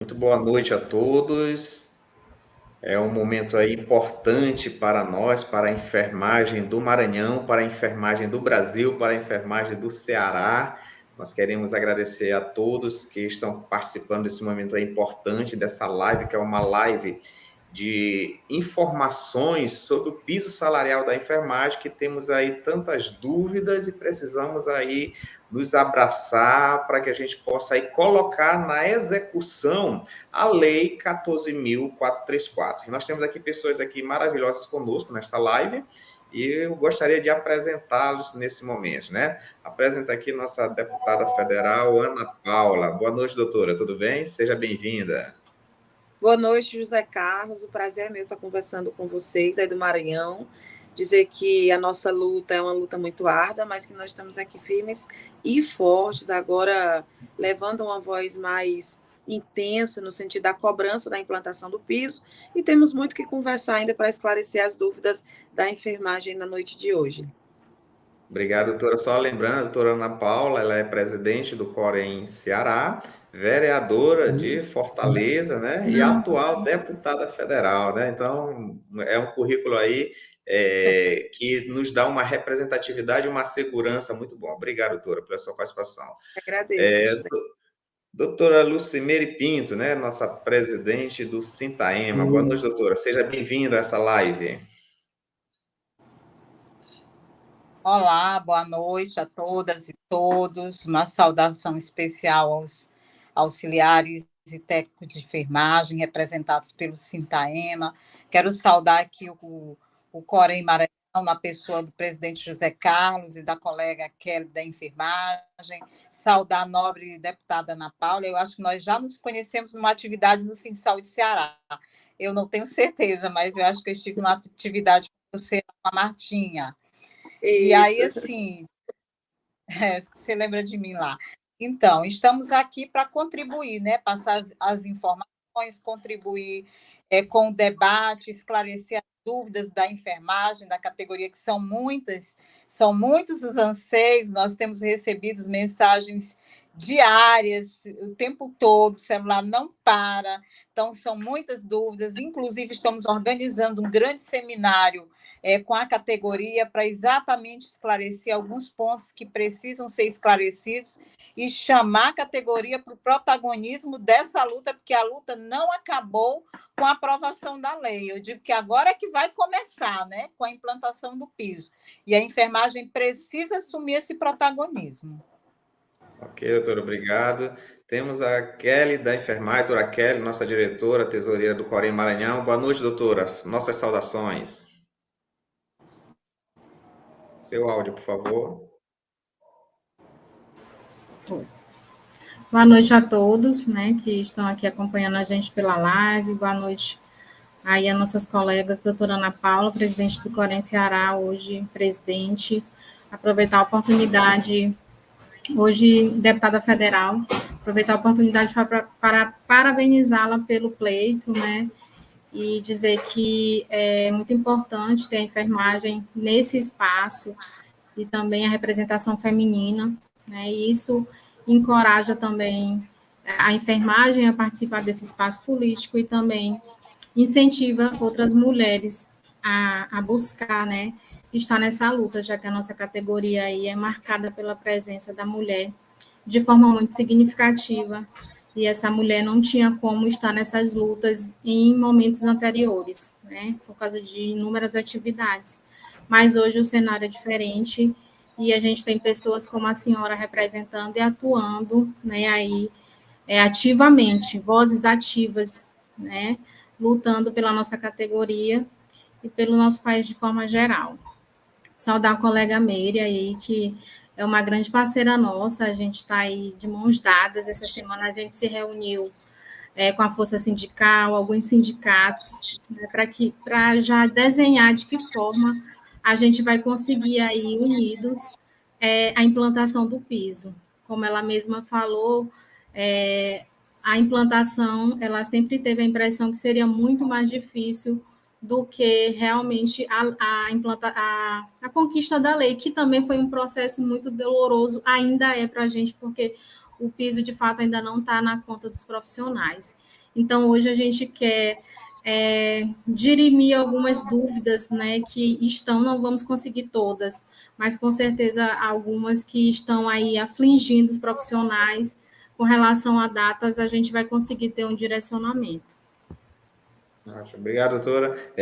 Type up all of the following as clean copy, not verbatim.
Muito boa noite a todos. É um momento aí importante para nós, para a enfermagem do Maranhão, para a enfermagem do Brasil, para a enfermagem do Ceará. Nós queremos agradecer a todos que estão participando desse momento aí importante, dessa live, que é uma live de informações sobre o piso salarial da enfermagem, que temos aí tantas dúvidas e precisamos aí nos abraçar para que a gente possa aí colocar na execução a Lei 14.434. Nós temos aqui pessoas aqui maravilhosas conosco nesta live e eu gostaria de apresentá-los nesse momento, né? Apresenta aqui nossa deputada federal, Ana Paula. Boa noite, doutora, tudo bem? Seja bem-vinda. Boa noite, José Carlos. O prazer é meu estar conversando com vocês aí do Maranhão. Dizer que a nossa luta é uma luta muito árdua, mas que nós estamos aqui firmes e fortes, agora levando uma voz mais intensa no sentido da cobrança da implantação do piso, e temos muito que conversar ainda para esclarecer as dúvidas da enfermagem na noite de hoje. Obrigado, doutora. Só lembrando, a doutora Ana Paula, ela é presidente do Corém Ceará, vereadora de Fortaleza, né? E atual deputada federal, né? Então, é um currículo aí que nos dá uma representatividade e uma segurança muito bom. Obrigado, doutora, pela sua participação. Agradeço, José. Doutora Lucimere Pinto, né? Nossa presidente do Sintaema. Boa noite, doutora. Seja bem-vinda a essa live. Olá, boa noite a todas e todos. Uma saudação especial aos auxiliares e técnicos de enfermagem representados pelo Sintaema. Quero saudar aqui o Corém Maranhão, na pessoa do presidente José Carlos e da colega Kelly da enfermagem. Saudar a nobre deputada Ana Paula. Eu acho que nós já nos conhecemos numa atividade no Sinsal de Ceará. Eu não tenho certeza, mas eu acho que eu estive numa atividade com você, com a Martinha. E aí, assim, você lembra de mim lá. Então, estamos aqui para contribuir, né? Passar as informações, contribuir com o debate, esclarecer as dúvidas da enfermagem, da categoria, que são muitos os anseios, nós temos recebido mensagens diárias, o tempo todo, o celular não para, então são muitas dúvidas, inclusive estamos organizando um grande seminário com a categoria para exatamente esclarecer alguns pontos que precisam ser esclarecidos e chamar a categoria para o protagonismo dessa luta, porque a luta não acabou com a aprovação da lei. Eu digo que agora é que vai começar, né, com a implantação do piso. E a enfermagem precisa assumir esse protagonismo. Ok, doutora, obrigado. Temos a Kelly da enfermagem, doutora Kelly, nossa diretora, tesoureira do Corém Maranhão. Boa noite, doutora. Nossas saudações. Seu áudio, por favor. Boa noite a todos, né, que estão aqui acompanhando a gente pela live. Boa noite aí a nossas colegas, doutora Ana Paula, presidente do Corém Ceará, hoje presidente. Aproveitar a oportunidade, hoje deputada federal, aproveitar a oportunidade para parabenizá-la pelo pleito, né, e dizer que é muito importante ter a enfermagem nesse espaço e também a representação feminina, né, e isso encoraja também a enfermagem a participar desse espaço político e também incentiva outras mulheres a buscar, né, estar nessa luta, já que a nossa categoria aí é marcada pela presença da mulher de forma muito significativa, e essa mulher não tinha como estar nessas lutas em momentos anteriores, né, por causa de inúmeras atividades. Mas hoje o cenário é diferente, e a gente tem pessoas como a senhora representando e atuando, né, aí, ativamente, vozes ativas, né, lutando pela nossa categoria e pelo nosso país de forma geral. Saudar a colega Meire aí, que é uma grande parceira nossa, a gente está aí de mãos dadas. Essa semana a gente se reuniu com a Força Sindical, alguns sindicatos, né, para já desenhar de que forma a gente vai conseguir aí, unidos, a implantação do piso. Como ela mesma falou, a implantação, ela sempre teve a impressão que seria muito mais difícil do que realmente a conquista da lei, que também foi um processo muito doloroso, ainda é para a gente, porque o piso, de fato, ainda não está na conta dos profissionais. Então, hoje a gente quer dirimir algumas dúvidas, né, que estão, não vamos conseguir todas, mas com certeza algumas que estão aí afligindo os profissionais com relação a datas, a gente vai conseguir ter um direcionamento. Obrigado, doutora.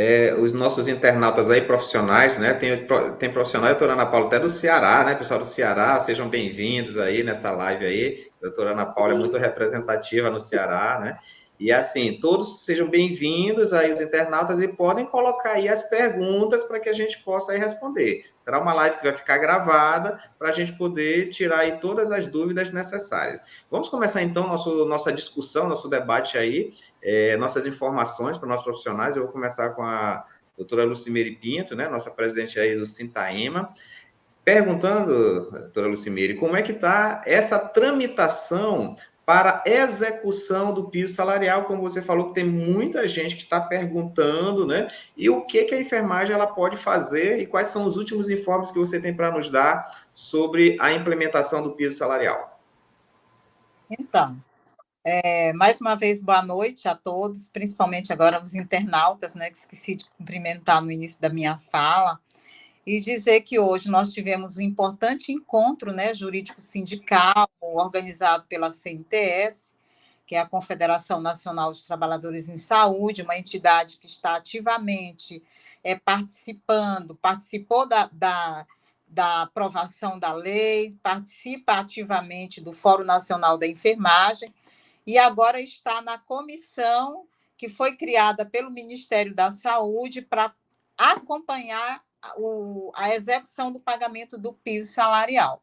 Os nossos internautas aí, profissionais, né? Tem profissional, doutora Ana Paula, até do Ceará, né? Pessoal do Ceará, sejam bem-vindos aí nessa live aí. A doutora Ana Paula é muito representativa no Ceará, né? E assim, todos sejam bem-vindos aí, os internautas, e podem colocar aí as perguntas para que a gente possa aí responder. Será uma live que vai ficar gravada para a gente poder tirar aí todas as dúvidas necessárias. Vamos começar então nossa discussão, nosso debate aí, nossas informações para nossos profissionais. Eu vou começar com a doutora Lucimere Pinto, né, nossa presidente aí do Sintaema, perguntando, doutora Lucimere, como é que está essa tramitação para execução do piso salarial, como você falou, que tem muita gente que está perguntando, né? E o que a enfermagem ela pode fazer e quais são os últimos informes que você tem para nos dar sobre a implementação do piso salarial? Então, mais uma vez, boa noite a todos, principalmente agora os internautas, né, que esqueci de cumprimentar no início da minha fala, e dizer que hoje nós tivemos um importante encontro, né, jurídico-sindical, organizado pela CNTS, que é a Confederação Nacional dos Trabalhadores em Saúde, uma entidade que está ativamente participou da aprovação da lei, participa ativamente do Fórum Nacional da Enfermagem, e agora está na comissão que foi criada pelo Ministério da Saúde para acompanhar a execução do pagamento do piso salarial.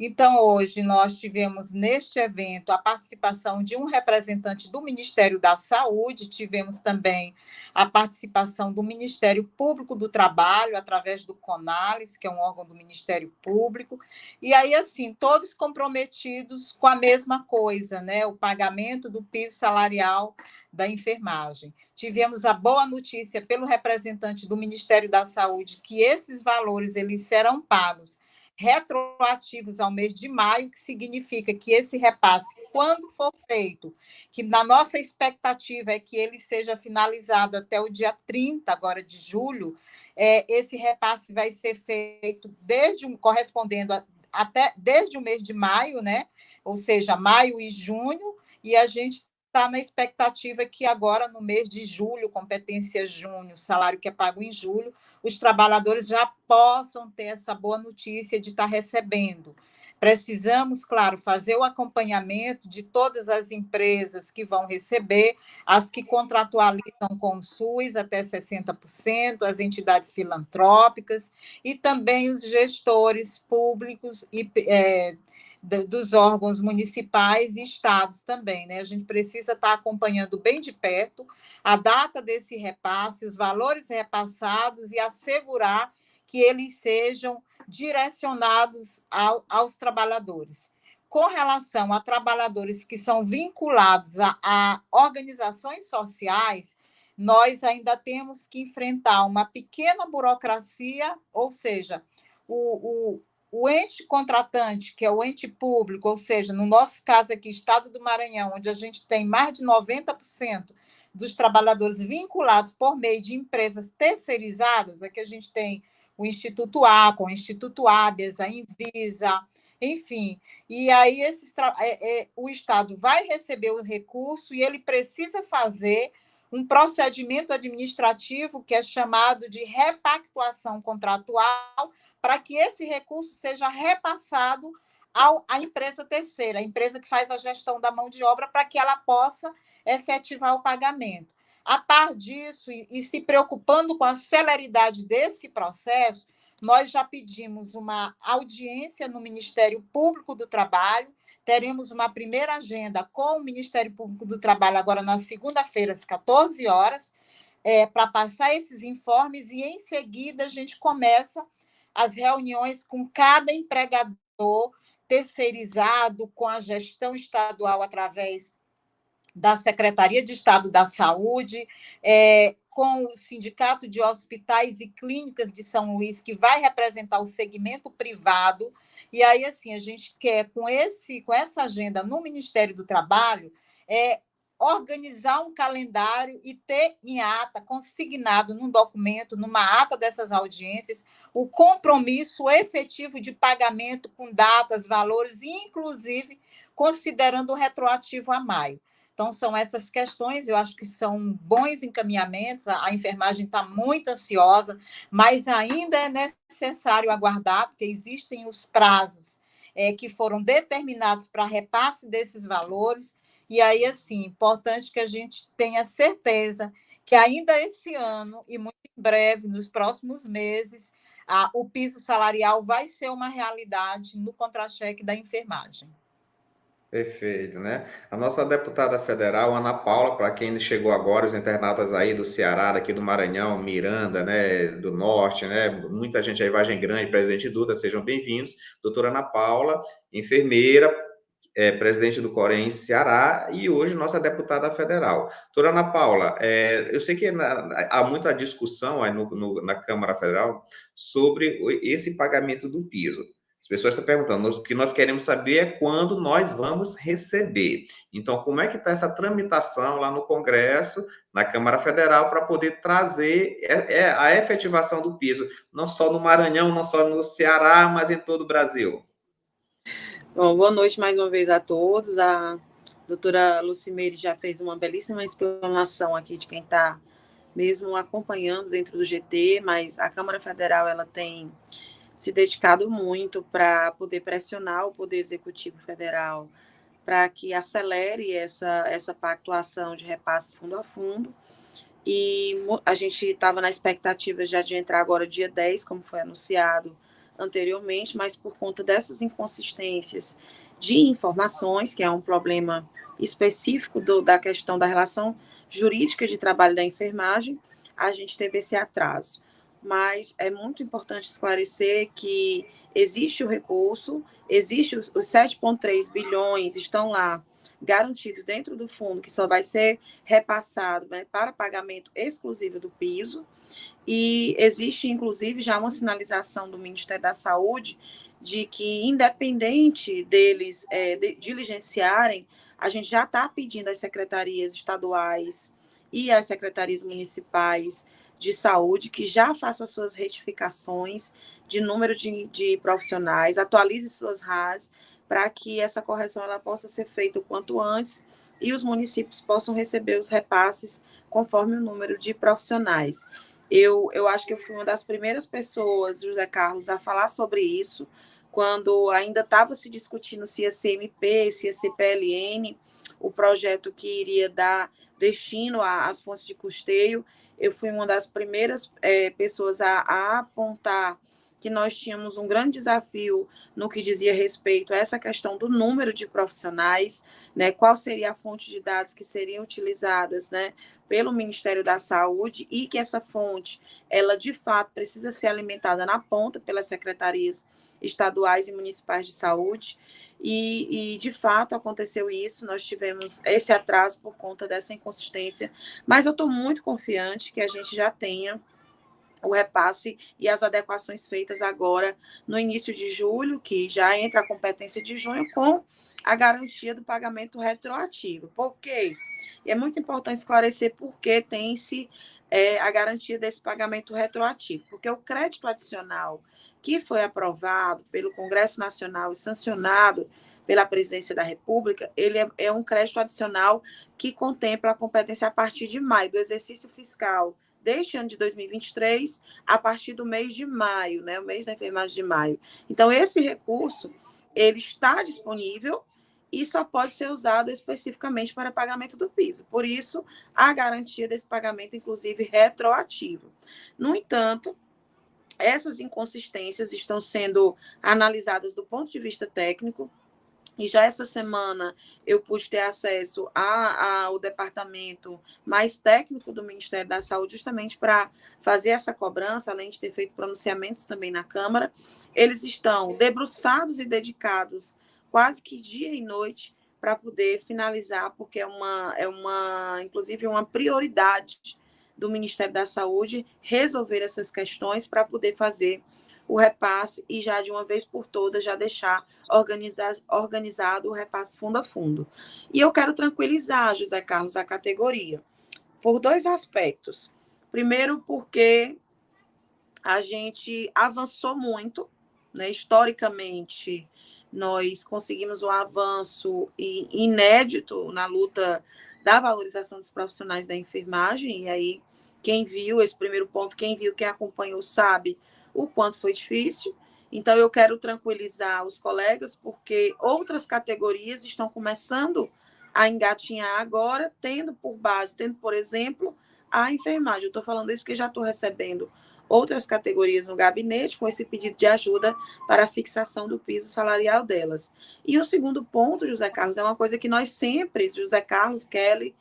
Então, hoje, nós tivemos neste evento a participação de um representante do Ministério da Saúde, tivemos também a participação do Ministério Público do Trabalho, através do CONALES, que é um órgão do Ministério Público, e aí, assim, todos comprometidos com a mesma coisa, né? O pagamento do piso salarial da enfermagem. Tivemos a boa notícia pelo representante do Ministério da Saúde que esses valores eles serão pagos retroativos ao mês de maio, que significa que esse repasse, quando for feito, que na nossa expectativa é que ele seja finalizado até o dia 30 agora de julho, esse repasse vai ser feito correspondendo desde o mês de maio, né? Ou seja, maio e junho, e a gente está na expectativa que agora, no mês de julho, competência junho, salário que é pago em julho, os trabalhadores já possam ter essa boa notícia de estar recebendo. Precisamos, claro, fazer o acompanhamento de todas as empresas que vão receber, as que contratualizam com o SUS até 60%, as entidades filantrópicas e também os gestores públicos e dos órgãos municipais e estados também, né? A gente precisa estar acompanhando bem de perto a data desse repasse, os valores repassados e assegurar que eles sejam direcionados aos trabalhadores. Com relação a trabalhadores que são vinculados a organizações sociais, nós ainda temos que enfrentar uma pequena burocracia, ou seja, o ente contratante, que é o ente público, ou seja, no nosso caso aqui, Estado do Maranhão, onde a gente tem mais de 90% dos trabalhadores vinculados por meio de empresas terceirizadas, aqui a gente tem o Instituto Acon, o Instituto Habeas, a Invisa, enfim. E aí o Estado vai receber o recurso e ele precisa fazer um procedimento administrativo que é chamado de repactuação contratual, para que esse recurso seja repassado à empresa terceira, a empresa que faz a gestão da mão de obra, para que ela possa efetivar o pagamento. A par disso, e se preocupando com a celeridade desse processo, nós já pedimos uma audiência no Ministério Público do Trabalho, teremos uma primeira agenda com o Ministério Público do Trabalho agora na segunda-feira, às 14 horas, para passar esses informes, e em seguida a gente começa as reuniões com cada empregador terceirizado, com a gestão estadual através da Secretaria de Estado da Saúde, com o Sindicato de Hospitais e Clínicas de São Luís, que vai representar o segmento privado. E aí, assim, a gente quer, com essa agenda no Ministério do Trabalho, organizar um calendário e ter em ata, consignado num documento, numa ata dessas audiências, o compromisso efetivo de pagamento com datas, valores, inclusive considerando o retroativo a maio. Então, são essas questões, eu acho que são bons encaminhamentos, a enfermagem está muito ansiosa, mas ainda é necessário aguardar, porque existem os prazos que foram determinados para repasse desses valores. E aí, assim, importante que a gente tenha certeza que ainda esse ano, e muito em breve, nos próximos meses, o piso salarial vai ser uma realidade no contra-cheque da enfermagem. Perfeito, né? A nossa deputada federal, Ana Paula, para quem chegou agora, os internautas aí do Ceará, daqui do Maranhão, Miranda, né, do Norte, né, muita gente aí, Vargem Grande, Presidente Dutra, sejam bem-vindos. Doutora Ana Paula, enfermeira, presidente do Corém Ceará e hoje nossa deputada federal. Doutora Ana Paula, eu sei que há muita discussão aí na Câmara Federal sobre esse pagamento do piso. As pessoas estão perguntando, o que nós queremos saber é quando nós vamos receber. Então, como é que está essa tramitação lá no Congresso, na Câmara Federal, para poder trazer a efetivação do piso, não só no Maranhão, não só no Ceará, mas em todo o Brasil? Bom, boa noite mais uma vez a todos. A doutora Lucimeire já fez uma belíssima explanação aqui de quem está mesmo acompanhando dentro do GT, mas a Câmara Federal ela tem se dedicado muito para poder pressionar o Poder Executivo Federal para que acelere essa pactuação de repasse fundo a fundo. E a gente estava na expectativa já de entrar agora dia 10, como foi anunciado anteriormente, mas por conta dessas inconsistências de informações, que é um problema específico da questão da relação jurídica de trabalho da enfermagem, a gente teve esse atraso. Mas é muito importante esclarecer que existe o recurso, existe os 7,3 bilhões estão lá garantido dentro do fundo, que só vai ser repassado, né, para pagamento exclusivo do piso, e existe, inclusive, já uma sinalização do Ministério da Saúde de que, independente deles diligenciarem, a gente já está pedindo às secretarias estaduais e às secretarias municipais de saúde que já façam as suas retificações de número de profissionais, atualize suas RAS, para que essa correção ela possa ser feita o quanto antes e os municípios possam receber os repasses conforme o número de profissionais. Eu acho que eu fui uma das primeiras pessoas, José Carlos, a falar sobre isso, quando ainda estava se discutindo se ia ser MP, se ia ser PLN, o projeto que iria dar destino às fontes de custeio. Eu fui uma das primeiras pessoas a apontar que nós tínhamos um grande desafio no que dizia respeito a essa questão do número de profissionais, né? Qual seria a fonte de dados que seriam utilizadas, né, pelo Ministério da Saúde, e que essa fonte, ela de fato precisa ser alimentada na ponta pelas secretarias estaduais e municipais de saúde, e de fato aconteceu isso, nós tivemos esse atraso por conta dessa inconsistência, mas eu estou muito confiante que a gente já tenha o repasse e as adequações feitas agora no início de julho, que já entra a competência de junho, com a garantia do pagamento retroativo. Por quê? E é muito importante esclarecer por que tem-se a garantia desse pagamento retroativo, porque o crédito adicional que foi aprovado pelo Congresso Nacional e sancionado pela Presidência da República, ele é um crédito adicional que contempla a competência a partir de maio, do exercício fiscal deste ano de 2023, a partir do mês de maio, né, o mês da enfermagem de maio. Então, esse recurso, ele está disponível e só pode ser usado especificamente para pagamento do piso. Por isso, a garantia desse pagamento, inclusive, retroativo. No entanto, essas inconsistências estão sendo analisadas do ponto de vista técnico, e já essa semana eu pude ter acesso ao departamento mais técnico do Ministério da Saúde, justamente para fazer essa cobrança, além de ter feito pronunciamentos também na Câmara. Eles estão debruçados e dedicados quase que dia e noite para poder finalizar, porque inclusive uma prioridade do Ministério da Saúde resolver essas questões para poder fazer o repasse e já de uma vez por todas já deixar organizado o repasse fundo a fundo. E eu quero tranquilizar, José Carlos, a categoria, por 2 aspectos. Primeiro, porque a gente avançou muito, né? Historicamente, nós conseguimos um avanço inédito na luta da valorização dos profissionais da enfermagem, e aí quem viu esse primeiro ponto, quem viu, quem acompanhou, sabe o quanto foi difícil. Então, eu quero tranquilizar os colegas, porque outras categorias estão começando a engatinhar agora, tendo por base, tendo, por exemplo, a enfermagem. Eu estou falando isso porque já estou recebendo outras categorias no gabinete com esse pedido de ajuda para a fixação do piso salarial delas. E o segundo ponto, José Carlos, é uma coisa que nós sempre, José Carlos, Kelly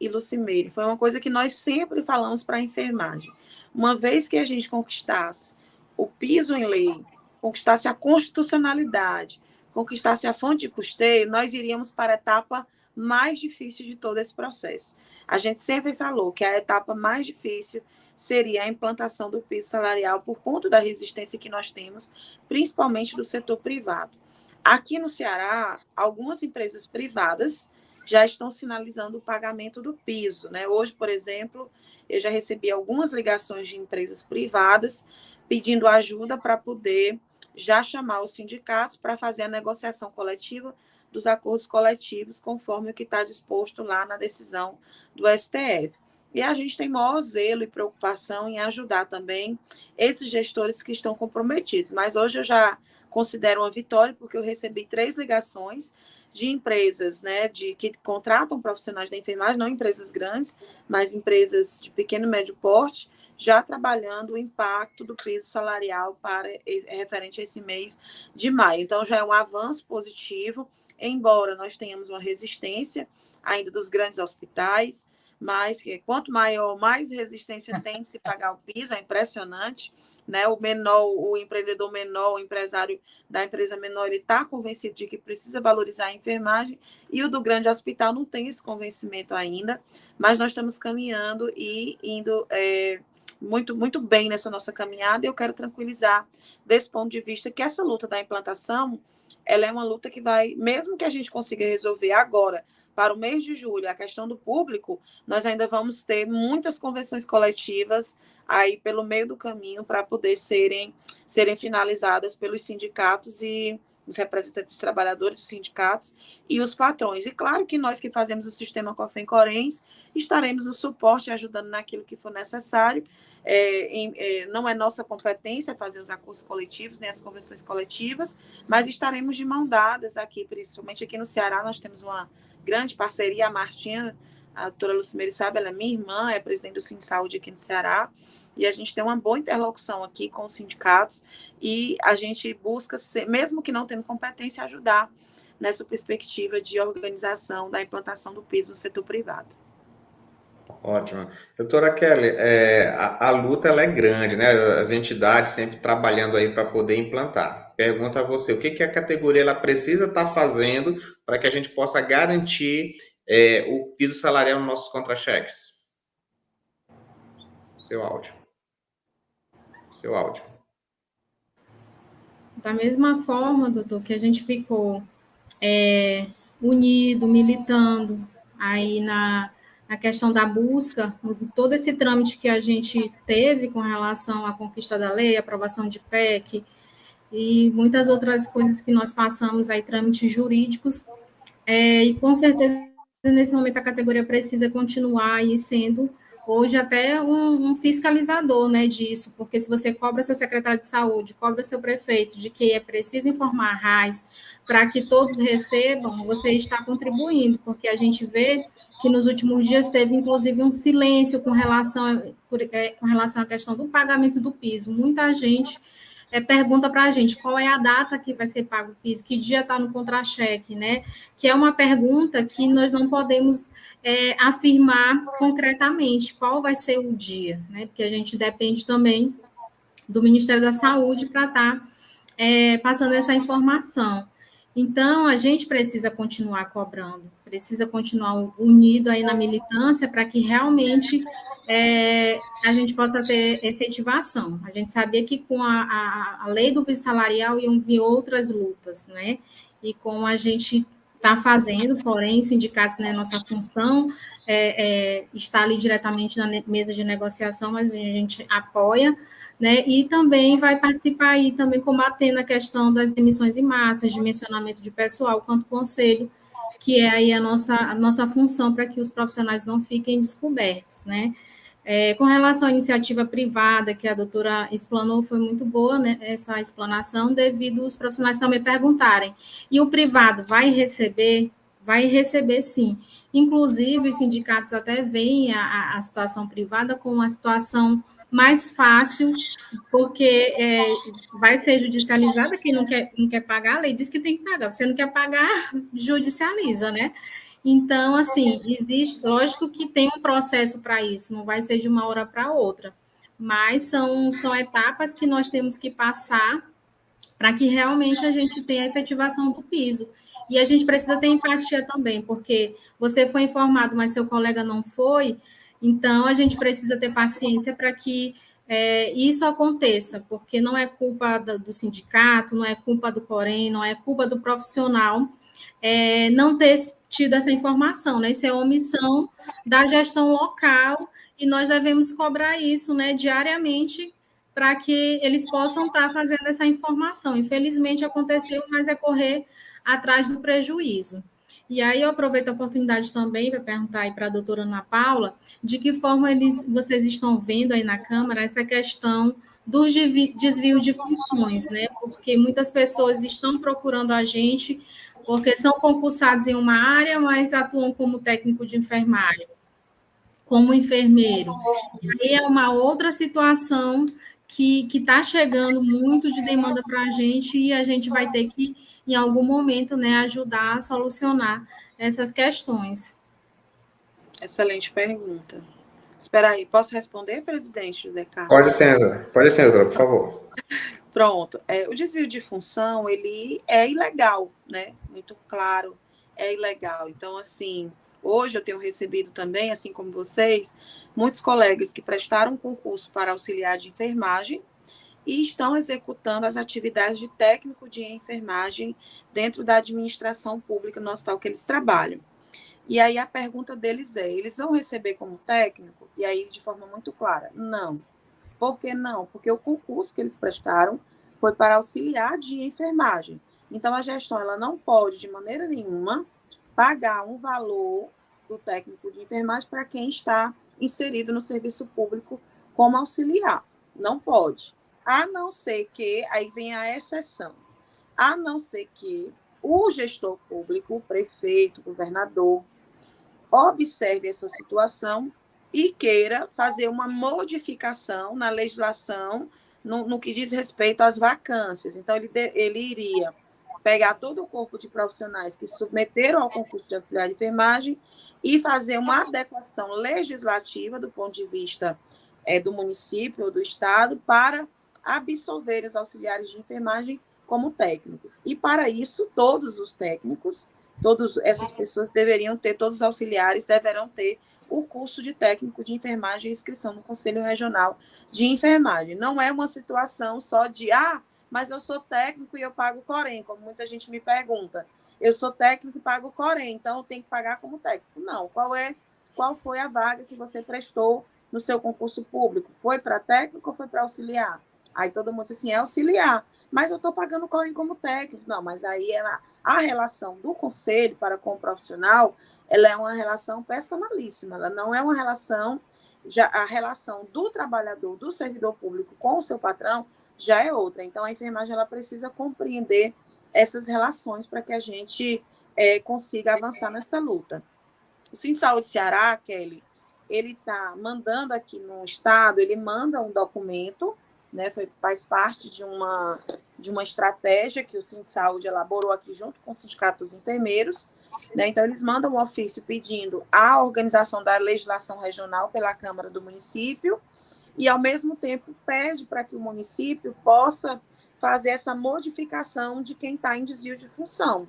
e Lucimeire, foi uma coisa que nós sempre falamos para a enfermagem. Uma vez que a gente conquistasse o piso em lei, conquistasse a constitucionalidade, conquistasse a fonte de custeio, nós iríamos para a etapa mais difícil de todo esse processo. A gente sempre falou que a etapa mais difícil seria a implantação do piso salarial por conta da resistência que nós temos, principalmente do setor privado. Aqui no Ceará, algumas empresas privadas já estão sinalizando o pagamento do piso, né? Hoje, por exemplo, eu já recebi algumas ligações de empresas privadas pedindo ajuda para poder já chamar os sindicatos para fazer a negociação coletiva dos acordos coletivos, conforme o que está disposto lá na decisão do STF. E a gente tem maior zelo e preocupação em ajudar também esses gestores que estão comprometidos. Mas hoje eu já considero uma vitória, porque eu recebi 3 ligações de empresas, né, que contratam profissionais da enfermagem, não empresas grandes, mas empresas de pequeno e médio porte, já trabalhando o impacto do piso salarial referente a esse mês de maio. Então, já é um avanço positivo, embora nós tenhamos uma resistência ainda dos grandes hospitais, mas quanto maior, mais resistência tem de se pagar o piso, é impressionante, né? O menor, o empreendedor menor, o empresário da empresa menor, ele está convencido de que precisa valorizar a enfermagem, e o do grande hospital não tem esse convencimento ainda, mas nós estamos caminhando e indo muito, muito bem nessa nossa caminhada, e eu quero tranquilizar desse ponto de vista que essa luta da implantação, ela é uma luta que vai, mesmo que a gente consiga resolver agora, para o mês de julho, a questão do público, nós ainda vamos ter muitas convenções coletivas aí pelo meio do caminho para poder serem finalizadas pelos sindicatos e os representantes dos trabalhadores, dos sindicatos e os patrões. E claro que nós que fazemos o sistema COFEM-CORENS estaremos no suporte, ajudando naquilo que for necessário. Não é nossa competência fazer os acordos coletivos, nem as convenções coletivas, mas estaremos de mão dadas aqui, principalmente aqui no Ceará. Nós temos uma grande parceria, a Martinha, a doutora Lucimeire sabe, ela é minha irmã, é presidente do Sinsaúde aqui no Ceará, e a gente tem uma boa interlocução aqui com os sindicatos, e a gente busca, mesmo que não tendo competência, ajudar nessa perspectiva de organização da implantação do piso no setor privado. Ótimo. Doutora Kelly, a luta ela é grande, né? As entidades sempre trabalhando aí para poder implantar. Pergunto a você, o que a categoria ela precisa estar fazendo para que a gente possa garantir o piso salarial nos nossos contra-cheques? Seu áudio. Da mesma forma, doutor, que a gente ficou unido, militando aí na questão da busca, todo esse trâmite que a gente teve com relação à conquista da lei, aprovação de PEC e muitas outras coisas que nós passamos aí, trâmites jurídicos, e com certeza nesse momento a categoria precisa continuar aí sendo hoje até um fiscalizador, né, disso, porque se você cobra seu secretário de saúde, cobra seu prefeito de que é preciso informar a RAIS para que todos recebam, você está contribuindo, porque a gente vê que nos últimos dias teve, inclusive, um silêncio com relação à questão do pagamento do piso. Muita gente pergunta para a gente qual é a data que vai ser pago o piso, que dia está no contra-cheque, né? Que é uma pergunta que nós não podemos afirmar concretamente qual vai ser o dia, né? Porque a gente depende também do Ministério da Saúde para estar passando essa informação. Então, a gente precisa continuar cobrando, precisa continuar unido aí na militância para que realmente a gente possa ter efetivação. A gente sabia que com a lei do piso salarial iam vir outras lutas, né? E como a gente está fazendo, porém, sindicatos, né, nossa função está ali diretamente na mesa de negociação, mas a gente apoia, né, e também vai participar aí, também combatendo a questão das demissões em massa, dimensionamento de pessoal, quanto conselho, que é aí a nossa função para que os profissionais não fiquem descobertos, né. Com relação à iniciativa privada, que a doutora explanou, foi muito boa, né, essa explanação, devido os profissionais também perguntarem, e o privado vai receber? Vai receber, sim. Inclusive, os sindicatos até veem a situação privada como uma situação mais fácil, porque vai ser judicializada, quem não quer pagar, a lei diz que tem que pagar, você não quer pagar, judicializa, né? Então, assim, existe, lógico que tem um processo para isso, não vai ser de uma hora para outra, mas são etapas que nós temos que passar para que realmente a gente tenha a efetivação do piso. E a gente precisa ter empatia também, porque você foi informado, mas seu colega não foi, então a gente precisa ter paciência para que isso aconteça, porque não é culpa do sindicato, não é culpa do Corém, não é culpa do profissional não ter tido essa informação, né? Isso é omissão da gestão local e nós devemos cobrar isso, né, diariamente para que eles possam estar fazendo essa informação. Infelizmente aconteceu, mas é correr atrás do prejuízo. E aí eu aproveito a oportunidade também para perguntar aí para a doutora Ana Paula de que forma vocês estão vendo aí na Câmara essa questão do desvio de funções, né? Porque muitas pessoas estão procurando a gente porque são concursados em uma área, mas atuam como técnico de enfermagem, como enfermeiro. E aí é uma outra situação que está chegando muito de demanda para a gente e a gente vai ter que, em algum momento, né, ajudar a solucionar essas questões. Excelente pergunta. Espera aí, posso responder, presidente José Carlos? Pode ser, doutora, por favor. Pronto. O desvio de função, ele é ilegal, né? Muito claro, é ilegal. Então, assim, hoje eu tenho recebido também, assim como vocês, muitos colegas que prestaram concurso para auxiliar de enfermagem e estão executando as atividades de técnico de enfermagem dentro da administração pública no hospital que eles trabalham. E aí a pergunta deles eles vão receber como técnico? E aí, de forma muito clara, não. Por que não? Porque o concurso que eles prestaram foi para auxiliar de enfermagem. Então, a gestão ela não pode, de maneira nenhuma, pagar um valor do técnico de enfermagem para quem está inserido no serviço público como auxiliar. Não pode. A não ser que, aí vem a exceção, a não ser que o gestor público, o prefeito, o governador, observe essa situação e queira fazer uma modificação na legislação no que diz respeito às vacâncias. Então, ele iria pegar todo o corpo de profissionais que submeteram ao concurso de auxiliar de enfermagem e fazer uma adequação legislativa do ponto de vista do município ou do estado para absolver os auxiliares de enfermagem como técnicos. E, para isso, todos os técnicos, todas essas pessoas todos os auxiliares deverão ter o curso de técnico de enfermagem e inscrição no Conselho Regional de Enfermagem. Não é uma situação só de, mas eu sou técnico e eu pago Corém, como muita gente me pergunta. Eu sou técnico e pago Corém, então eu tenho que pagar como técnico. Não, qual foi a vaga que você prestou no seu concurso público? Foi para técnico ou foi para auxiliar? Aí todo mundo diz assim, é auxiliar, mas eu estou pagando o Corém como técnico. Não, mas aí a relação do conselho para com o profissional, ela é uma relação personalíssima, ela não é uma relação, a relação do trabalhador, do servidor público com o seu patrão, já é outra. Então, a enfermagem ela precisa compreender essas relações para que a gente consiga avançar nessa luta. O Sinsaúde Ceará, Kelly, ele está mandando aqui no estado, ele manda um documento, né, faz parte de uma estratégia que o Sinsaúde elaborou aqui junto com o Sindicato dos Enfermeiros, né, então eles mandam um ofício pedindo a organização da legislação regional pela Câmara do município e, ao mesmo tempo, pede para que o município possa fazer essa modificação de quem está em desvio de função.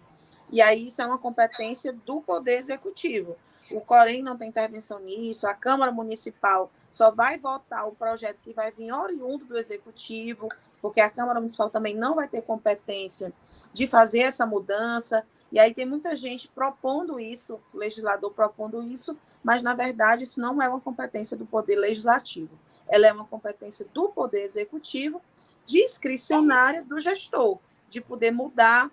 E aí isso é uma competência do Poder Executivo. O Corém não tem intervenção nisso, a Câmara Municipal só vai votar o projeto que vai vir oriundo do Executivo, porque a Câmara Municipal também não vai ter competência de fazer essa mudança. E aí tem muita gente propondo isso, o legislador propondo isso, mas, na verdade, isso não é uma competência do Poder Legislativo. Ela é uma competência do Poder Executivo, discricionária do gestor, de poder mudar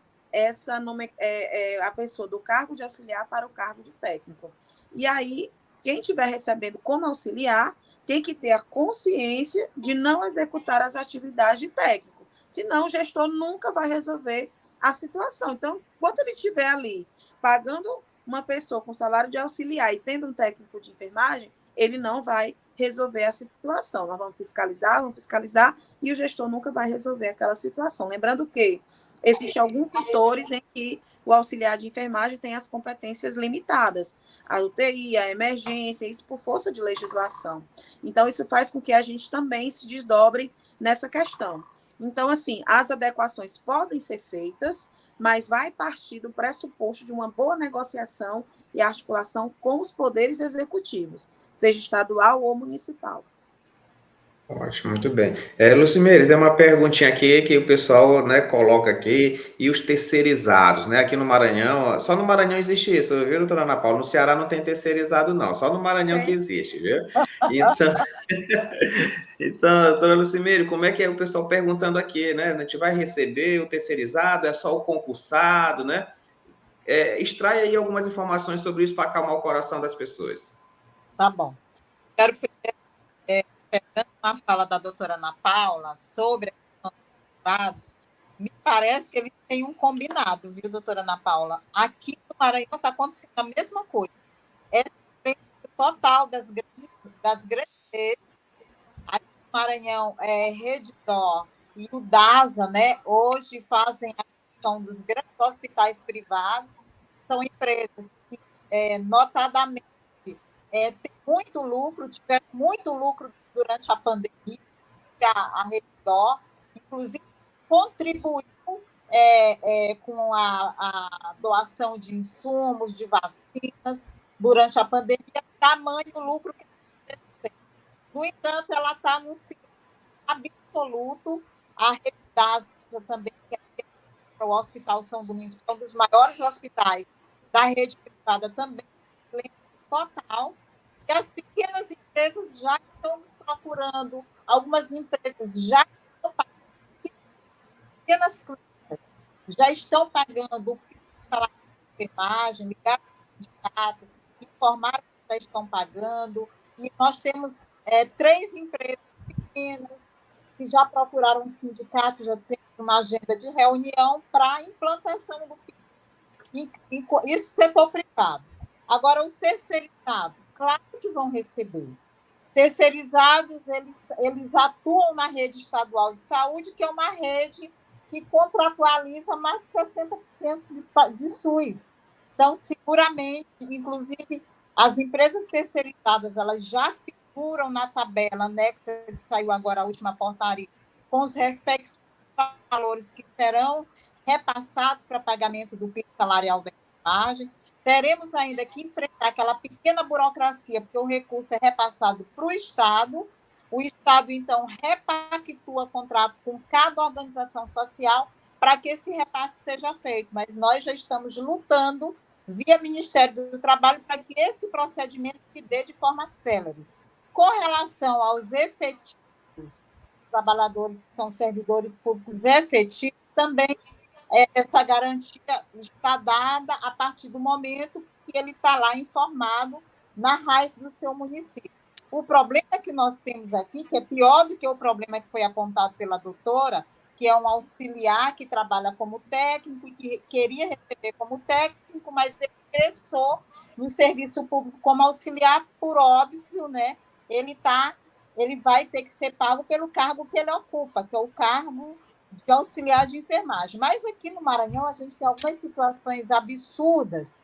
a pessoa do cargo de auxiliar para o cargo de técnico. E aí, quem estiver recebendo como auxiliar tem que ter a consciência de não executar as atividades de técnico, senão o gestor nunca vai resolver a situação. Então, enquanto ele estiver ali pagando uma pessoa com salário de auxiliar e tendo um técnico de enfermagem, ele não vai resolver a situação. Nós vamos fiscalizar, e o gestor nunca vai resolver aquela situação. Lembrando que existem alguns setores em que o auxiliar de enfermagem tem as competências limitadas, a UTI, a emergência, isso por força de legislação. Então, isso faz com que a gente também se desdobre nessa questão. Então, assim, as adequações podem ser feitas, mas vai partir do pressuposto de uma boa negociação e articulação com os poderes executivos, seja estadual ou municipal. Ótimo, muito bem. Lucimeire, tem uma perguntinha aqui que o pessoal, né, coloca aqui, e os terceirizados, né? Aqui no Maranhão, só no Maranhão existe isso, viu, doutora Ana Paula? No Ceará não tem terceirizado, não, só no Maranhão que existe, viu? Então, doutora Lucimeire, como é que é o pessoal perguntando aqui, né? A gente vai receber o terceirizado, é só o concursado, né? Extrai aí algumas informações sobre isso para acalmar o coração das pessoas. Tá bom. Quero pegando uma fala da doutora Ana Paula sobre a questão dos dados, me parece que eles têm um combinado, viu, doutora Ana Paula? Aqui no Maranhão está acontecendo a mesma coisa. É o total das grandes redes. Aqui no Maranhão, Redditor e o DASA, né, hoje fazem a questão dos grandes hospitais privados, são empresas que, notadamente, têm muito lucro, tiveram muito lucro durante a pandemia, a Redditor, inclusive, contribuiu com a doação de insumos, de vacinas, durante a pandemia, tamanho lucro que ela tem. No entanto, ela está no silêncio absoluto. A Redditor também, que é o Hospital São Domingos, que é um dos maiores hospitais da rede privada, também total. E as pequenas empresas já estão nos procurando, algumas empresas já estão pagando, pequenas clínicas já estão pagando o salário de enfermagem, ligar para o sindicato, informar que já estão pagando. E nós temos 3 empresas pequenas que já procuraram um sindicato, já tem uma agenda de reunião para a implantação do PIB. Isso setor privado. Agora, os terceirizados, claro que vão receber. Terceirizados, eles atuam na rede estadual de saúde, que é uma rede que contratualiza mais de 60% de SUS. Então, seguramente, inclusive, as empresas terceirizadas, elas já figuram na tabela anexa que saiu agora a última portaria, com os respectivos valores que serão repassados para pagamento do piso salarial da enfermagem. Teremos ainda que enfrentar aquela pequena burocracia, porque o recurso é repassado para o Estado então, repactua contrato com cada organização social para que esse repasse seja feito. Mas nós já estamos lutando via Ministério do Trabalho para que esse procedimento se dê de forma célere. Com relação aos efetivos, trabalhadores que são servidores públicos efetivos, também essa garantia está dada a partir do momento que ele está lá informado na RAIS do seu município. O problema que nós temos aqui, que é pior do que o problema que foi apontado pela doutora, que é um auxiliar que trabalha como técnico e que queria receber como técnico, mas ele ingressou no serviço público como auxiliar, por óbvio, né? Ele vai ter que ser pago pelo cargo que ele ocupa, que é o cargo de auxiliar de enfermagem. Mas aqui no Maranhão a gente tem algumas situações absurdas,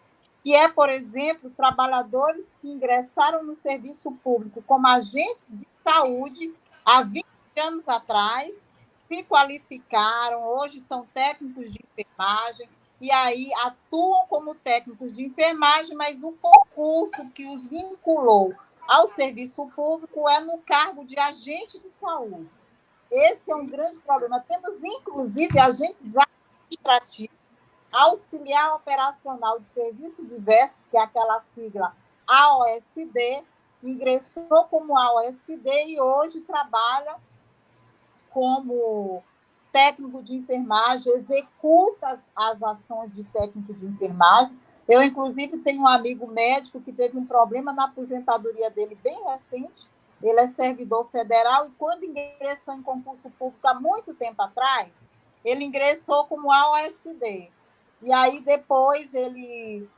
que é, por exemplo, trabalhadores que ingressaram no serviço público como agentes de saúde há 20 anos atrás, se qualificaram, hoje são técnicos de enfermagem, e aí atuam como técnicos de enfermagem, mas o concurso que os vinculou ao serviço público é no cargo de agente de saúde. Esse é um grande problema. Temos, inclusive, agentes administrativos, auxiliar operacional de serviço diversos, que é aquela sigla AOSD, ingressou como AOSD e hoje trabalha como técnico de enfermagem, executa as ações de técnico de enfermagem. Eu, inclusive, tenho um amigo médico que teve um problema na aposentadoria dele bem recente. Ele é servidor federal e, quando ingressou em concurso público há muito tempo atrás, ele ingressou como AOSD. E aí, depois, ele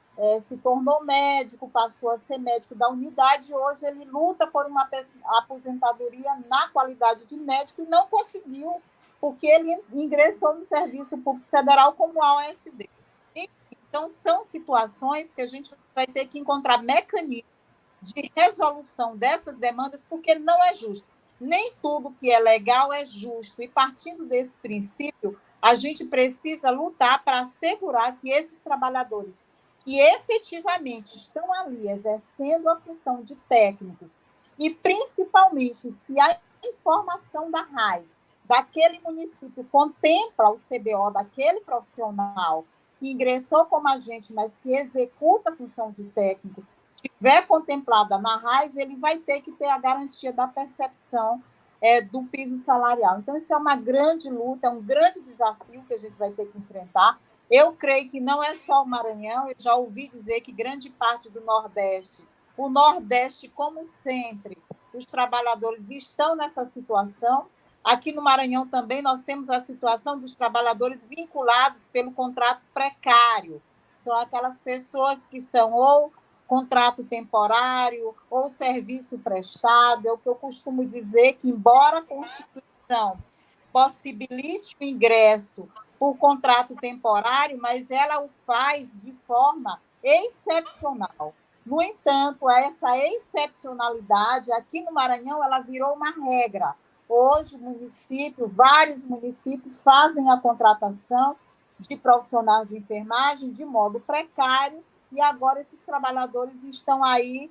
se tornou médico, passou a ser médico da unidade, e hoje ele luta por uma aposentadoria na qualidade de médico e não conseguiu, porque ele ingressou no Serviço Público Federal como AOSD. Então, são situações que a gente vai ter que encontrar mecanismos de resolução dessas demandas, porque não é justo. Nem tudo que é legal é justo. E, partindo desse princípio, a gente precisa lutar para assegurar que esses trabalhadores que efetivamente estão ali exercendo a função de técnicos, e principalmente se a informação da RAIS daquele município contempla o CBO daquele profissional que ingressou como agente, mas que executa a função de técnico, estiver contemplada na RAIS, ele vai ter que ter a garantia da percepção do piso salarial. Então, isso é uma grande luta, é um grande desafio que a gente vai ter que enfrentar. Eu creio que não é só o Maranhão, eu já ouvi dizer que grande parte do Nordeste, o Nordeste, como sempre, os trabalhadores estão nessa situação. Aqui no Maranhão também nós temos a situação dos trabalhadores vinculados pelo contrato precário. São aquelas pessoas que são ou contrato temporário ou serviço prestado. É o que eu costumo dizer, que embora a Constituição possibilite o ingresso por contrato temporário, mas ela o faz de forma excepcional. No entanto, essa excepcionalidade aqui no Maranhão, ela virou uma regra. Hoje, vários municípios fazem a contratação de profissionais de enfermagem de modo precário, e agora esses trabalhadores estão aí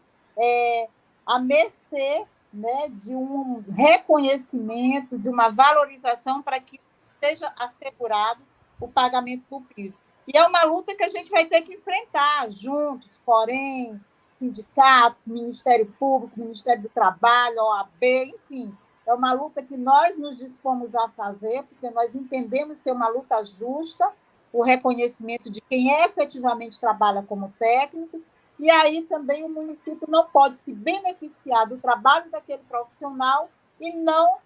à mercê, né, de um reconhecimento, de uma valorização para que seja assegurado o pagamento do piso. E é uma luta que a gente vai ter que enfrentar juntos, porém, sindicatos, Ministério Público, Ministério do Trabalho, OAB, enfim. É uma luta que nós nos dispomos a fazer, porque nós entendemos ser uma luta justa, o reconhecimento de quem efetivamente trabalha como técnico, e aí também o município não pode se beneficiar do trabalho daquele profissional e não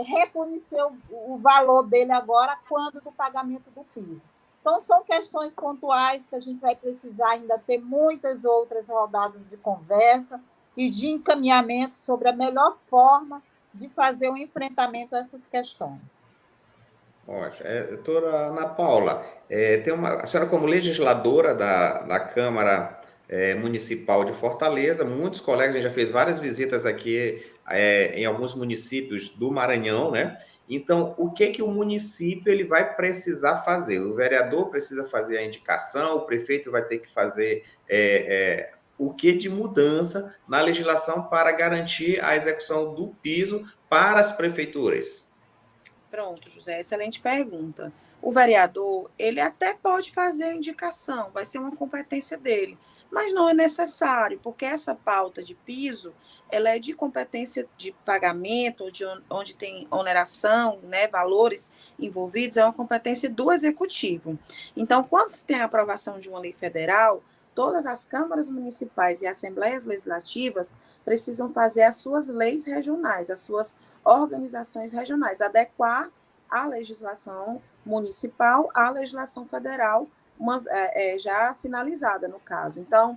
reconhecer o valor dele agora quando do pagamento do piso. Então, são questões pontuais que a gente vai precisar ainda ter muitas outras rodadas de conversa e de encaminhamento sobre a melhor forma de fazer o enfrentamento a essas questões. Ótimo. Doutora Ana Paula, a senhora como legisladora da Câmara Municipal de Fortaleza, muitos colegas, a gente já fez várias visitas aqui em alguns municípios do Maranhão, né? Então, o que o município ele vai precisar fazer? O vereador precisa fazer a indicação, o prefeito vai ter que fazer o que de mudança na legislação para garantir a execução do piso para as prefeituras? Pronto, José, excelente pergunta. O vereador, ele até pode fazer a indicação, vai ser uma competência dele, mas não é necessário, porque essa pauta de piso, ela é de competência de pagamento, onde tem oneração, né, valores envolvidos, é uma competência do executivo. Então, quando se tem a aprovação de uma lei federal, todas as câmaras municipais e assembleias legislativas precisam fazer as suas leis regionais, as suas organizações regionais, adequar a legislação municipal à legislação federal, já finalizada no caso. Então,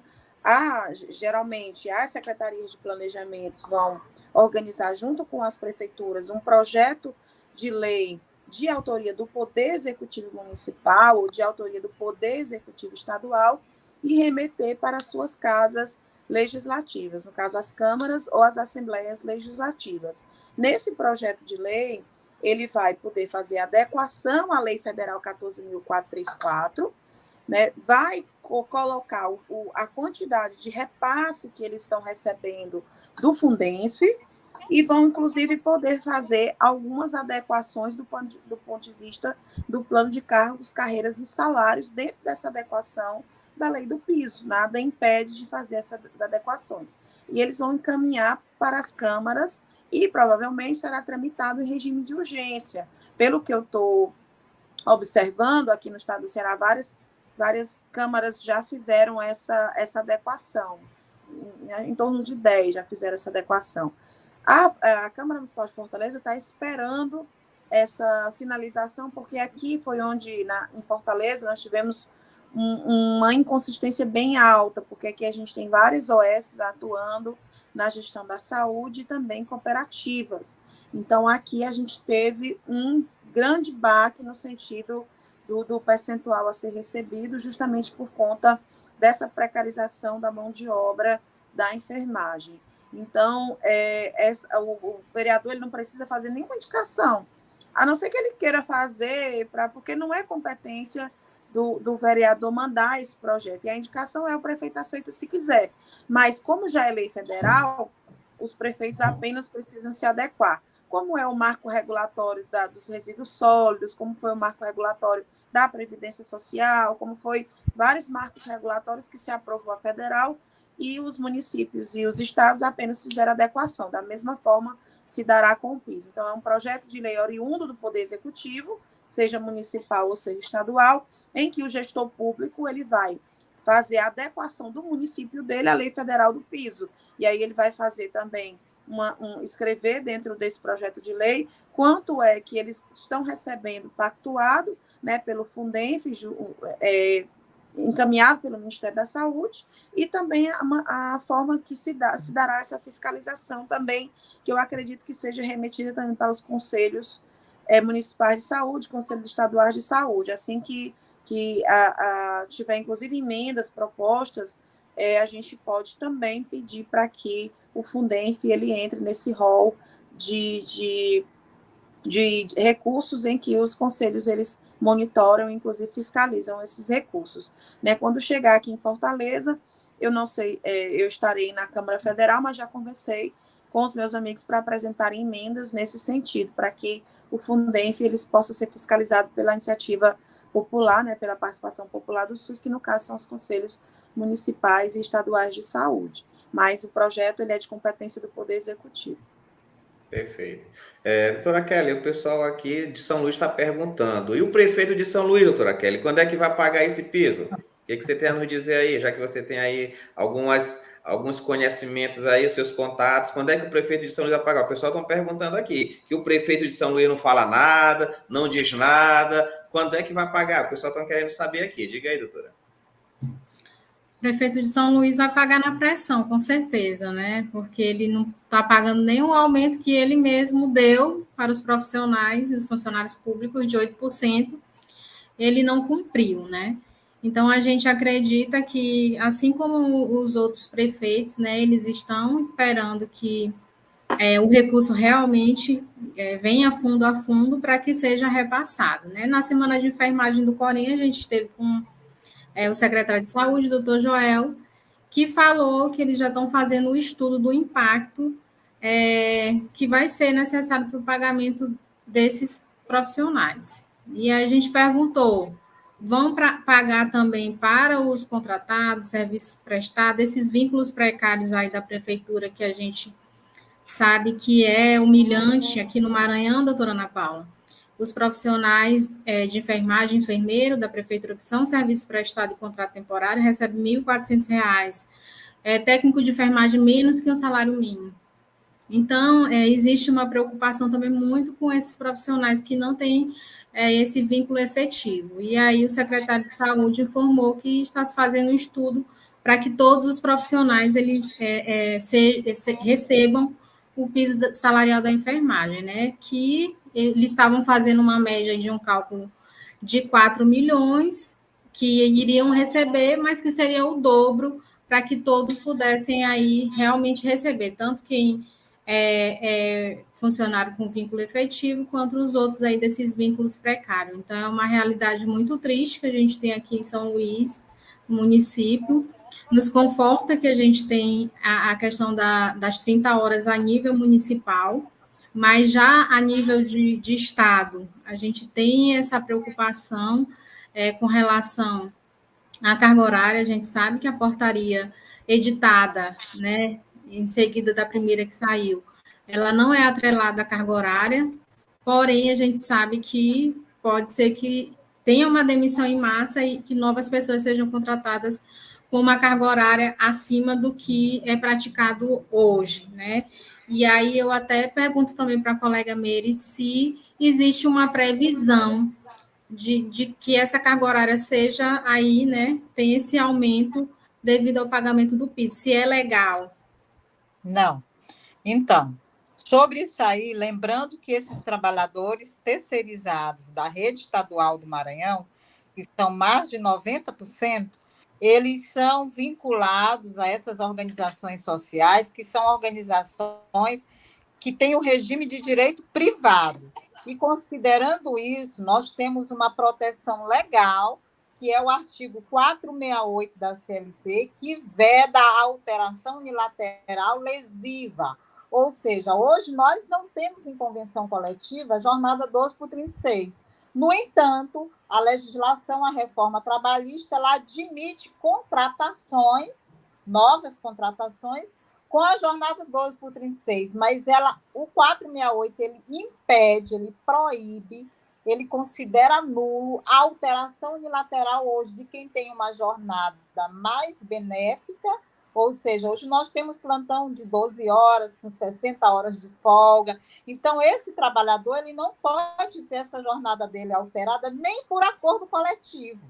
geralmente, as secretarias de planejamento vão organizar, junto com as prefeituras, um projeto de lei de autoria do Poder Executivo Municipal ou de autoria do Poder Executivo Estadual e remeter para suas casas legislativas, no caso, as câmaras ou as assembleias legislativas. Nesse projeto de lei, ele vai poder fazer adequação à Lei Federal 14.434, né, vai colocar a quantidade de repasse que eles estão recebendo do Fundenf e vão, inclusive, poder fazer algumas adequações do ponto de vista do plano de cargos, carreiras e salários dentro dessa adequação da lei do piso. Nada impede de fazer essas adequações. E eles vão encaminhar para as câmaras e, provavelmente, será tramitado em regime de urgência. Pelo que eu estou observando, aqui no estado do Ceará, várias câmaras já fizeram essa adequação. Em torno de 10 já fizeram essa adequação. A Câmara Municipal de Fortaleza está esperando essa finalização, porque aqui foi onde, em Fortaleza, nós tivemos uma inconsistência bem alta, porque aqui a gente tem várias OS atuando na gestão da saúde e também cooperativas. Então, aqui a gente teve um grande baque no sentido do percentual a ser recebido, justamente por conta dessa precarização da mão de obra da enfermagem. Então, o vereador ele não precisa fazer nenhuma indicação, a não ser que ele queira fazer, porque não é competência do vereador mandar esse projeto. E a indicação o prefeito aceita se quiser. Mas, como já é lei federal, os prefeitos apenas precisam se adequar. Como é o marco regulatório dos resíduos sólidos, como foi o marco regulatório da Previdência Social, como foi vários marcos regulatórios que se aprovou a federal, e os municípios e os estados apenas fizeram adequação. Da mesma forma, se dará com o PIS. Então, é um projeto de lei oriundo do Poder Executivo, seja municipal ou seja estadual, em que o gestor público ele vai fazer a adequação do município dele à lei federal do piso. E aí ele vai fazer também, escrever dentro desse projeto de lei quanto é que eles estão recebendo pactuado, né, pelo Fundenf, encaminhado pelo Ministério da Saúde, e também a forma que se dará essa fiscalização também, que eu acredito que seja remetida também para os conselhos municipais de saúde, conselhos estaduais de saúde. Assim que tiver, inclusive, emendas, propostas, a gente pode também pedir para que o Fundenf ele entre nesse rol de recursos em que os conselhos eles monitoram, inclusive fiscalizam esses recursos. Né? Quando chegar aqui em Fortaleza, eu não sei, eu estarei na Câmara Federal, mas já conversei com os meus amigos para apresentarem emendas nesse sentido, para que o Fundenf eles possa ser fiscalizado pela iniciativa popular, né, pela participação popular do SUS, que no caso são os conselhos municipais e estaduais de saúde. Mas o projeto ele é de competência do Poder Executivo. Perfeito. Doutora Kelly, o pessoal aqui de São Luís está perguntando, e o prefeito de São Luís, doutora Kelly, quando é que vai pagar esse piso? O que você tem a nos dizer aí, já que você tem aí alguns conhecimentos aí, os seus contatos, quando é que o prefeito de São Luís vai pagar? O pessoal está perguntando aqui, que o prefeito de São Luís não fala nada, não diz nada, quando é que vai pagar? O pessoal está querendo saber aqui, diga aí, doutora. O prefeito de São Luís vai pagar na pressão, com certeza, né? Porque ele não está pagando nenhum aumento que ele mesmo deu para os profissionais e os funcionários públicos de 8%, ele não cumpriu, né? Então, a gente acredita que, assim como os outros prefeitos, né, eles estão esperando que o recurso realmente venha fundo a fundo para que seja repassado, né? Na semana de enfermagem do Corém, a gente esteve com o secretário de Saúde, doutor Joel, que falou que eles já estão fazendo o estudo do impacto que vai ser necessário para o pagamento desses profissionais. E a gente perguntou, vão pagar também para os contratados, serviços prestados, esses vínculos precários aí da prefeitura que a gente sabe que é humilhante aqui no Maranhão, doutora Ana Paula? Os profissionais de enfermagem, enfermeiro da prefeitura, que são serviços prestados e contrato temporário, recebem R$ 1.400. Técnico de enfermagem, menos que o salário mínimo. Então, existe uma preocupação também muito com esses profissionais que não têm esse vínculo efetivo. E aí o secretário de Saúde informou que está se fazendo um estudo para que todos os profissionais eles recebam o piso salarial da enfermagem, né? Que eles estavam fazendo uma média de um cálculo de 4 milhões que iriam receber, mas que seria o dobro para que todos pudessem aí realmente receber, tanto quem funcionário com vínculo efetivo, quanto os outros aí desses vínculos precários. Então, é uma realidade muito triste que a gente tem aqui em São Luís, no município. Nos conforta que a gente tem a questão das 30 horas a nível municipal, mas já a nível de Estado, a gente tem essa preocupação com relação à carga horária. A gente sabe que a portaria editada, né, em seguida da primeira que saiu, ela não é atrelada à carga horária, porém a gente sabe que pode ser que tenha uma demissão em massa e que novas pessoas sejam contratadas com uma carga horária acima do que é praticado hoje, né? E aí eu até pergunto também para a colega Meire se existe uma previsão de que essa carga horária seja aí, né, tem esse aumento devido ao pagamento do piso, se é legal. Não. Então, sobre isso aí, lembrando que esses trabalhadores terceirizados da rede estadual do Maranhão, que são mais de 90%, eles são vinculados a essas organizações sociais, que são organizações que têm o regime de direito privado. E, considerando isso, nós temos uma proteção legal, que é o artigo 468 da CLT, que veda a alteração unilateral lesiva. Ou seja, hoje nós não temos em convenção coletiva a jornada 12 por 36. No entanto, a legislação, a reforma trabalhista, ela admite contratações, novas contratações, com a jornada 12 por 36, mas o 468 ele impede, ele proíbe, ele considera nulo a alteração unilateral hoje de quem tem uma jornada mais benéfica, ou seja, hoje nós temos plantão de 12 horas, com 60 horas de folga. Então, esse trabalhador ele não pode ter essa jornada dele alterada nem por acordo coletivo,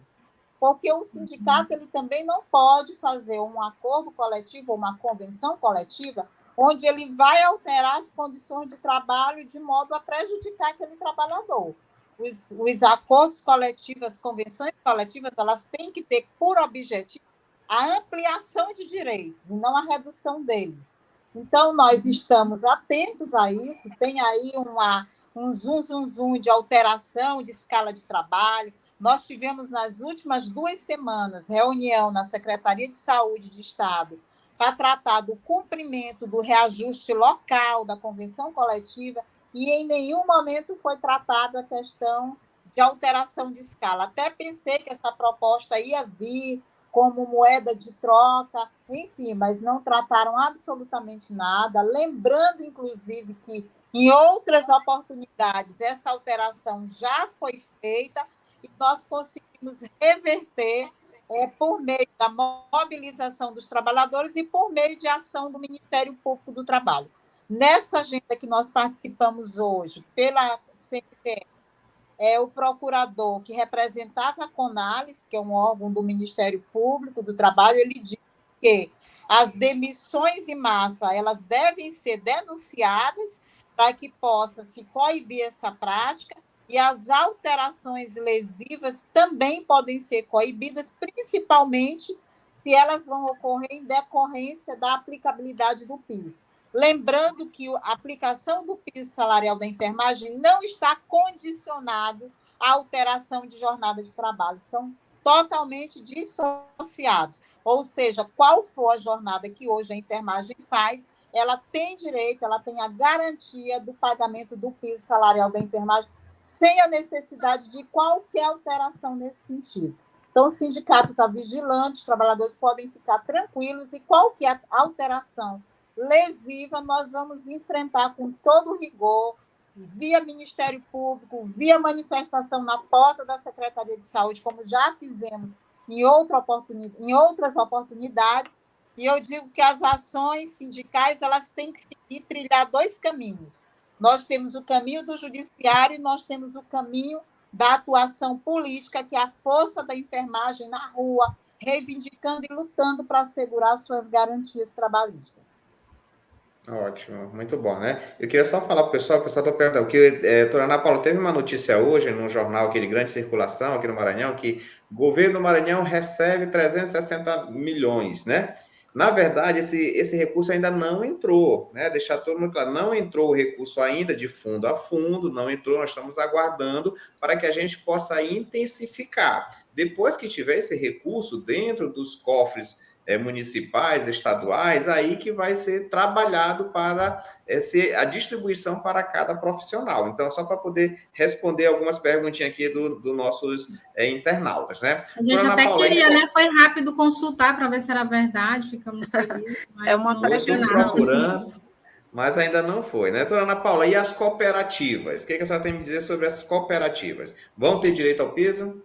porque o sindicato ele também não pode fazer um acordo coletivo, uma convenção coletiva, onde ele vai alterar as condições de trabalho de modo a prejudicar aquele trabalhador. Os acordos coletivos, as convenções coletivas, elas têm que ter por objetivo a ampliação de direitos e não a redução deles. Então, nós estamos atentos a isso, tem aí um zoom de alteração de escala de trabalho. Nós tivemos, nas últimas 2 semanas, reunião na Secretaria de Saúde de Estado para tratar do cumprimento do reajuste local da convenção coletiva e em nenhum momento foi tratada a questão de alteração de escala. Até pensei que essa proposta ia vir como moeda de troca, enfim, mas não trataram absolutamente nada, lembrando, inclusive, que em outras oportunidades essa alteração já foi feita e nós conseguimos reverter por meio da mobilização dos trabalhadores e por meio de ação do Ministério Público do Trabalho. Nessa agenda que nós participamos hoje, pela CNTE, o procurador que representava a CONALES, que é um órgão do Ministério Público do Trabalho, ele disse que as demissões em massa elas devem ser denunciadas para que possa se coibir essa prática, e as alterações lesivas também podem ser coibidas, principalmente se elas vão ocorrer em decorrência da aplicabilidade do piso. Lembrando que a aplicação do piso salarial da enfermagem não está condicionado à alteração de jornada de trabalho, são totalmente dissociados. Ou seja, qual for a jornada que hoje a enfermagem faz, ela tem direito, ela tem a garantia do pagamento do piso salarial da enfermagem, sem a necessidade de qualquer alteração nesse sentido. Então, o sindicato está vigilante, os trabalhadores podem ficar tranquilos e qualquer alteração lesiva nós vamos enfrentar com todo rigor, via Ministério Público, via manifestação na porta da Secretaria de Saúde, como já fizemos em outras oportunidades, e eu digo que as ações sindicais elas têm que trilhar 2 caminhos. Nós temos o caminho do judiciário e nós temos o caminho da atuação política, que é a força da enfermagem na rua, reivindicando e lutando para assegurar suas garantias trabalhistas. Ótimo, muito bom, né? Eu queria só falar para o pessoal está perguntando, que doutora Ana Paula, teve uma notícia hoje no jornal aqui de grande circulação, aqui no Maranhão, que o governo do Maranhão recebe 360 milhões, né? Na verdade, esse recurso ainda não entrou, né? Deixar todo mundo claro, não entrou o recurso ainda de fundo a fundo, não entrou, nós estamos aguardando para que a gente possa intensificar. Depois que tiver esse recurso dentro dos cofres municipais, estaduais, aí que vai ser trabalhado para ser a distribuição para cada profissional. Então, só para poder responder algumas perguntinhas aqui dos nossos internautas, né? A gente até queria, né? Foi rápido consultar para ver se era verdade, ficamos felizes. É uma estou procurando, mas ainda não foi, né? Doutora Ana Paula, e as cooperativas? O que a senhora tem a me dizer sobre as cooperativas? Vão ter direito ao piso?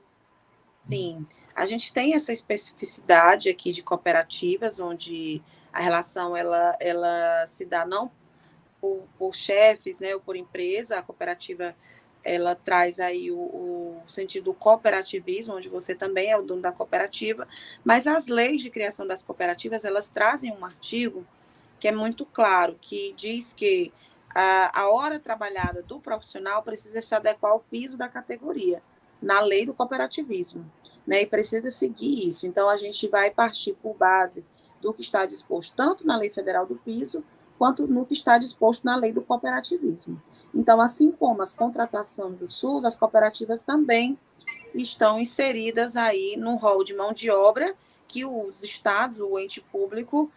Sim, a gente tem essa especificidade aqui de cooperativas, onde a relação ela se dá não por chefes, né, ou por empresa. A cooperativa ela traz aí o sentido do cooperativismo, onde você também é o dono da cooperativa, mas as leis de criação das cooperativas, elas trazem um artigo que é muito claro, que diz que a hora trabalhada do profissional precisa se adequar ao piso da categoria, na lei do cooperativismo, né? E precisa seguir isso. Então, a gente vai partir por base do que está disposto tanto na Lei Federal do Piso, quanto no que está disposto na lei do cooperativismo. Então, assim como as contratações do SUS, as cooperativas também estão inseridas aí no rol de mão de obra que os estados, o ente público,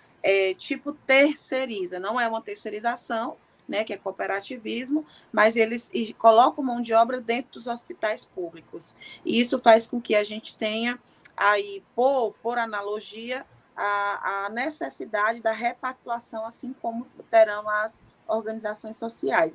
terceiriza. Não é uma terceirização, né, que é cooperativismo, mas eles colocam mão de obra dentro dos hospitais públicos. E isso faz com que a gente tenha aí, por analogia, a necessidade da repactuação, assim como terão as organizações sociais.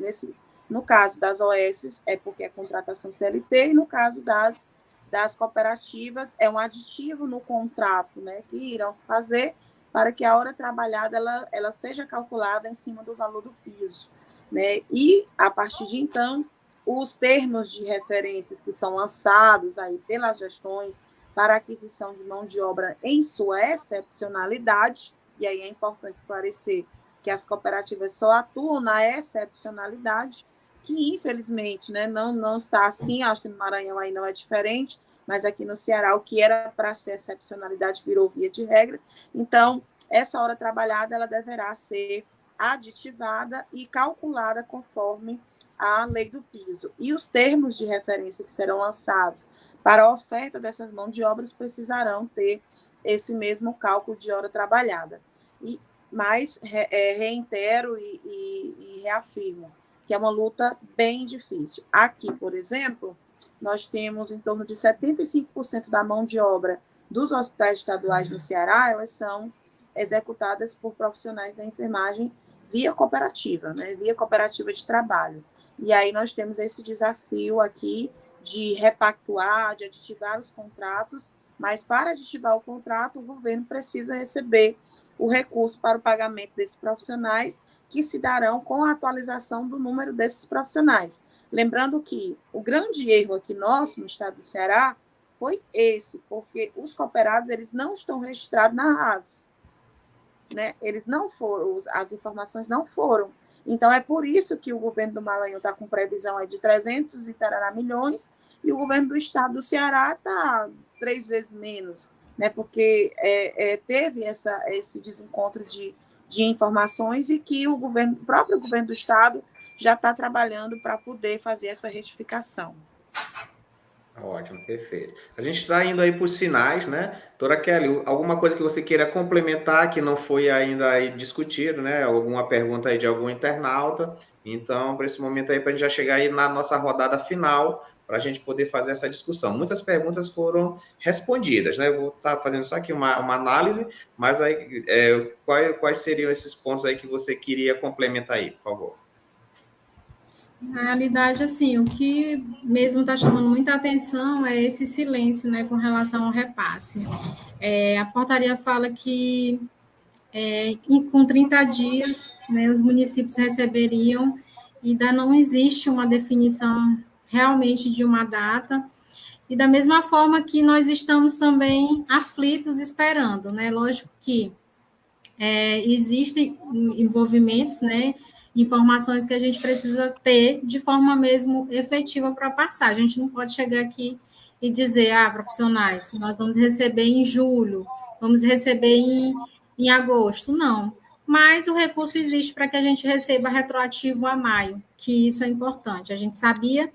No caso das OS, é porque é contratação CLT, e no caso das cooperativas, é um aditivo no contrato, né, que irão se fazer para que a hora trabalhada ela seja calculada em cima do valor do piso, né? E, a partir de então, os termos de referências que são lançados aí pelas gestões para a aquisição de mão de obra em sua excepcionalidade, e aí é importante esclarecer que as cooperativas só atuam na excepcionalidade, que infelizmente, né, não está assim, acho que no Maranhão aí não é diferente, mas aqui no Ceará o que era para ser excepcionalidade virou via de regra. Então, essa hora trabalhada ela deverá ser aditivada e calculada conforme a lei do piso. E os termos de referência que serão lançados para a oferta dessas mãos de obras precisarão ter esse mesmo cálculo de hora trabalhada. Mas reitero e reafirmo que é uma luta bem difícil. Aqui, por exemplo, nós temos em torno de 75% da mão de obra dos hospitais estaduais no Ceará, elas são executadas por profissionais da enfermagem via cooperativa, né? Via cooperativa de trabalho. E aí nós temos esse desafio aqui de repactuar, de aditivar os contratos, mas para aditivar o contrato, o governo precisa receber o recurso para o pagamento desses profissionais, que se darão com a atualização do número desses profissionais. Lembrando que o grande erro aqui nosso, no estado do Ceará, foi esse, porque os cooperados eles não estão registrados na RAS, né? Eles não foram, as informações não foram. Então, é por isso que o governo do Maranhão está com previsão aí de 300 e tarará milhões, e o governo do estado do Ceará está 3 vezes menos, né? Porque teve esse desencontro de informações e que o próprio governo do estado já está trabalhando para poder fazer essa retificação. Ótimo, perfeito. A gente está indo aí para os finais, né? Doutora Kelly, alguma coisa que você queira complementar que não foi ainda aí discutido, né? Alguma pergunta aí de algum internauta? Então, para esse momento aí, para a gente já chegar aí na nossa rodada final, para a gente poder fazer essa discussão. Muitas perguntas foram respondidas, né? Eu vou estar fazendo só aqui uma análise, mas aí quais seriam esses pontos aí que você queria complementar aí, por favor? Na realidade, assim, o que mesmo está chamando muita atenção é esse silêncio, né, com relação ao repasse. A portaria fala que com 30 dias, né, os municípios receberiam, e ainda não existe uma definição realmente de uma data, e da mesma forma que nós estamos também aflitos esperando, né, lógico que existem envolvimentos, né, informações que a gente precisa ter de forma mesmo efetiva para passar. A gente não pode chegar aqui e dizer, profissionais, nós vamos receber em julho, vamos receber em agosto? Não. Mas o recurso existe para que a gente receba retroativo a maio, que isso é importante. A gente sabia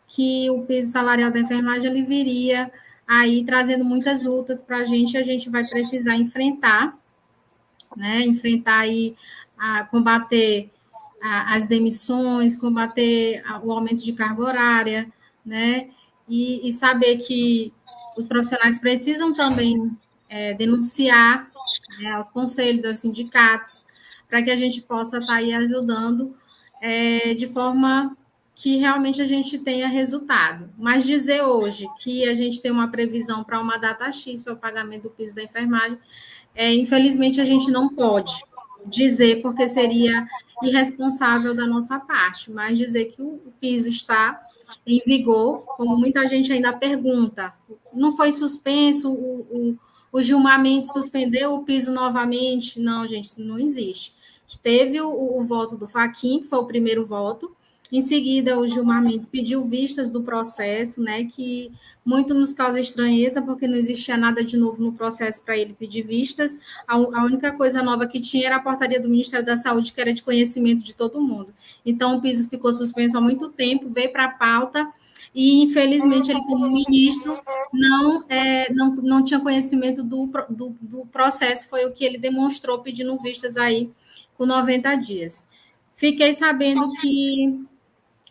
que o piso salarial da enfermagem ele viria aí trazendo muitas lutas para a gente vai precisar enfrentar, né? Enfrentar aí, combater as demissões, combater o aumento de carga horária, né? E saber que os profissionais precisam também denunciar, né, aos conselhos, aos sindicatos, para que a gente possa estar aí ajudando de forma que realmente a gente tenha resultado. Mas dizer hoje que a gente tem uma previsão para uma data X para o pagamento do piso da enfermagem, infelizmente a gente não pode dizer, porque seria irresponsável da nossa parte, mas dizer que o piso está em vigor, como muita gente ainda pergunta, não foi suspenso, o Gilmar Mendes suspendeu o piso novamente? Não, gente, isso não existe. Teve o voto do Fachin, que foi o primeiro voto, em seguida o Gilmar Mendes pediu vistas do processo, né, que muito nos causa estranheza, porque não existia nada de novo no processo para ele pedir vistas. A única coisa nova que tinha era a portaria do Ministério da Saúde, que era de conhecimento de todo mundo. Então, o piso ficou suspenso há muito tempo, veio para a pauta, e, infelizmente, ele, como ministro, não tinha conhecimento do processo, foi o que ele demonstrou pedindo vistas aí com 90 dias. Fiquei sabendo que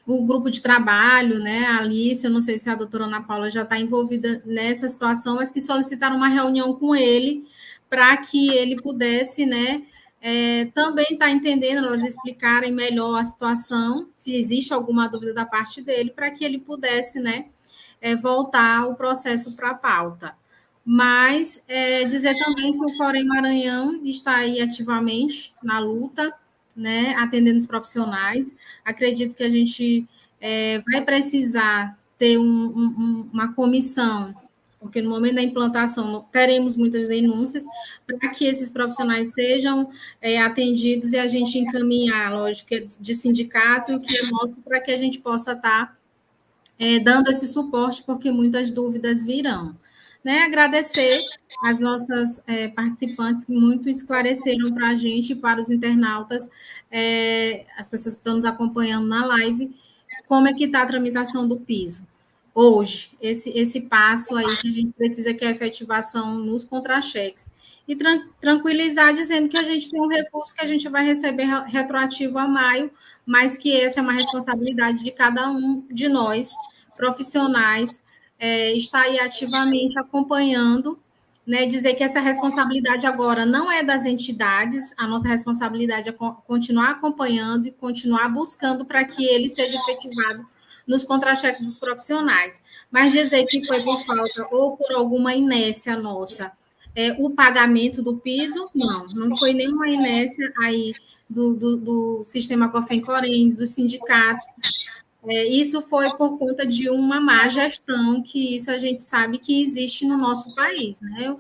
o grupo de trabalho, né, a Alice, eu não sei se a doutora Ana Paula já está envolvida nessa situação, mas que solicitaram uma reunião com ele para que ele pudesse, né, também estar entendendo, elas explicarem melhor a situação, se existe alguma dúvida da parte dele, para que ele pudesse, né, voltar o processo para a pauta. Mas dizer também que o Corém Maranhão está aí ativamente na luta, né, atendendo os profissionais. Acredito que a gente vai precisar ter uma comissão, porque no momento da implantação teremos muitas denúncias, para que esses profissionais sejam atendidos e a gente encaminhar, lógico, de sindicato e o que é nosso, para que a gente possa estar dando esse suporte, porque muitas dúvidas virão. Né, agradecer as nossas participantes que muito esclareceram para a gente e para os internautas, as pessoas que estão nos acompanhando na live, como é que está a tramitação do piso. Hoje, esse passo aí que a gente precisa, que é a efetivação nos contra-cheques. E tranquilizar dizendo que a gente tem um recurso que a gente vai receber retroativo a maio, mas que essa é uma responsabilidade de cada um de nós, profissionais, está aí ativamente acompanhando, né, dizer que essa responsabilidade agora não é das entidades, a nossa responsabilidade é continuar acompanhando e continuar buscando para que ele seja efetivado nos contra-cheques dos profissionais. Mas dizer que foi por falta ou por alguma inércia nossa, o pagamento do piso, não foi nenhuma inércia aí do sistema COFEM-CORENS, dos sindicatos. Isso foi por conta de uma má gestão, que isso a gente sabe que existe no nosso país, né?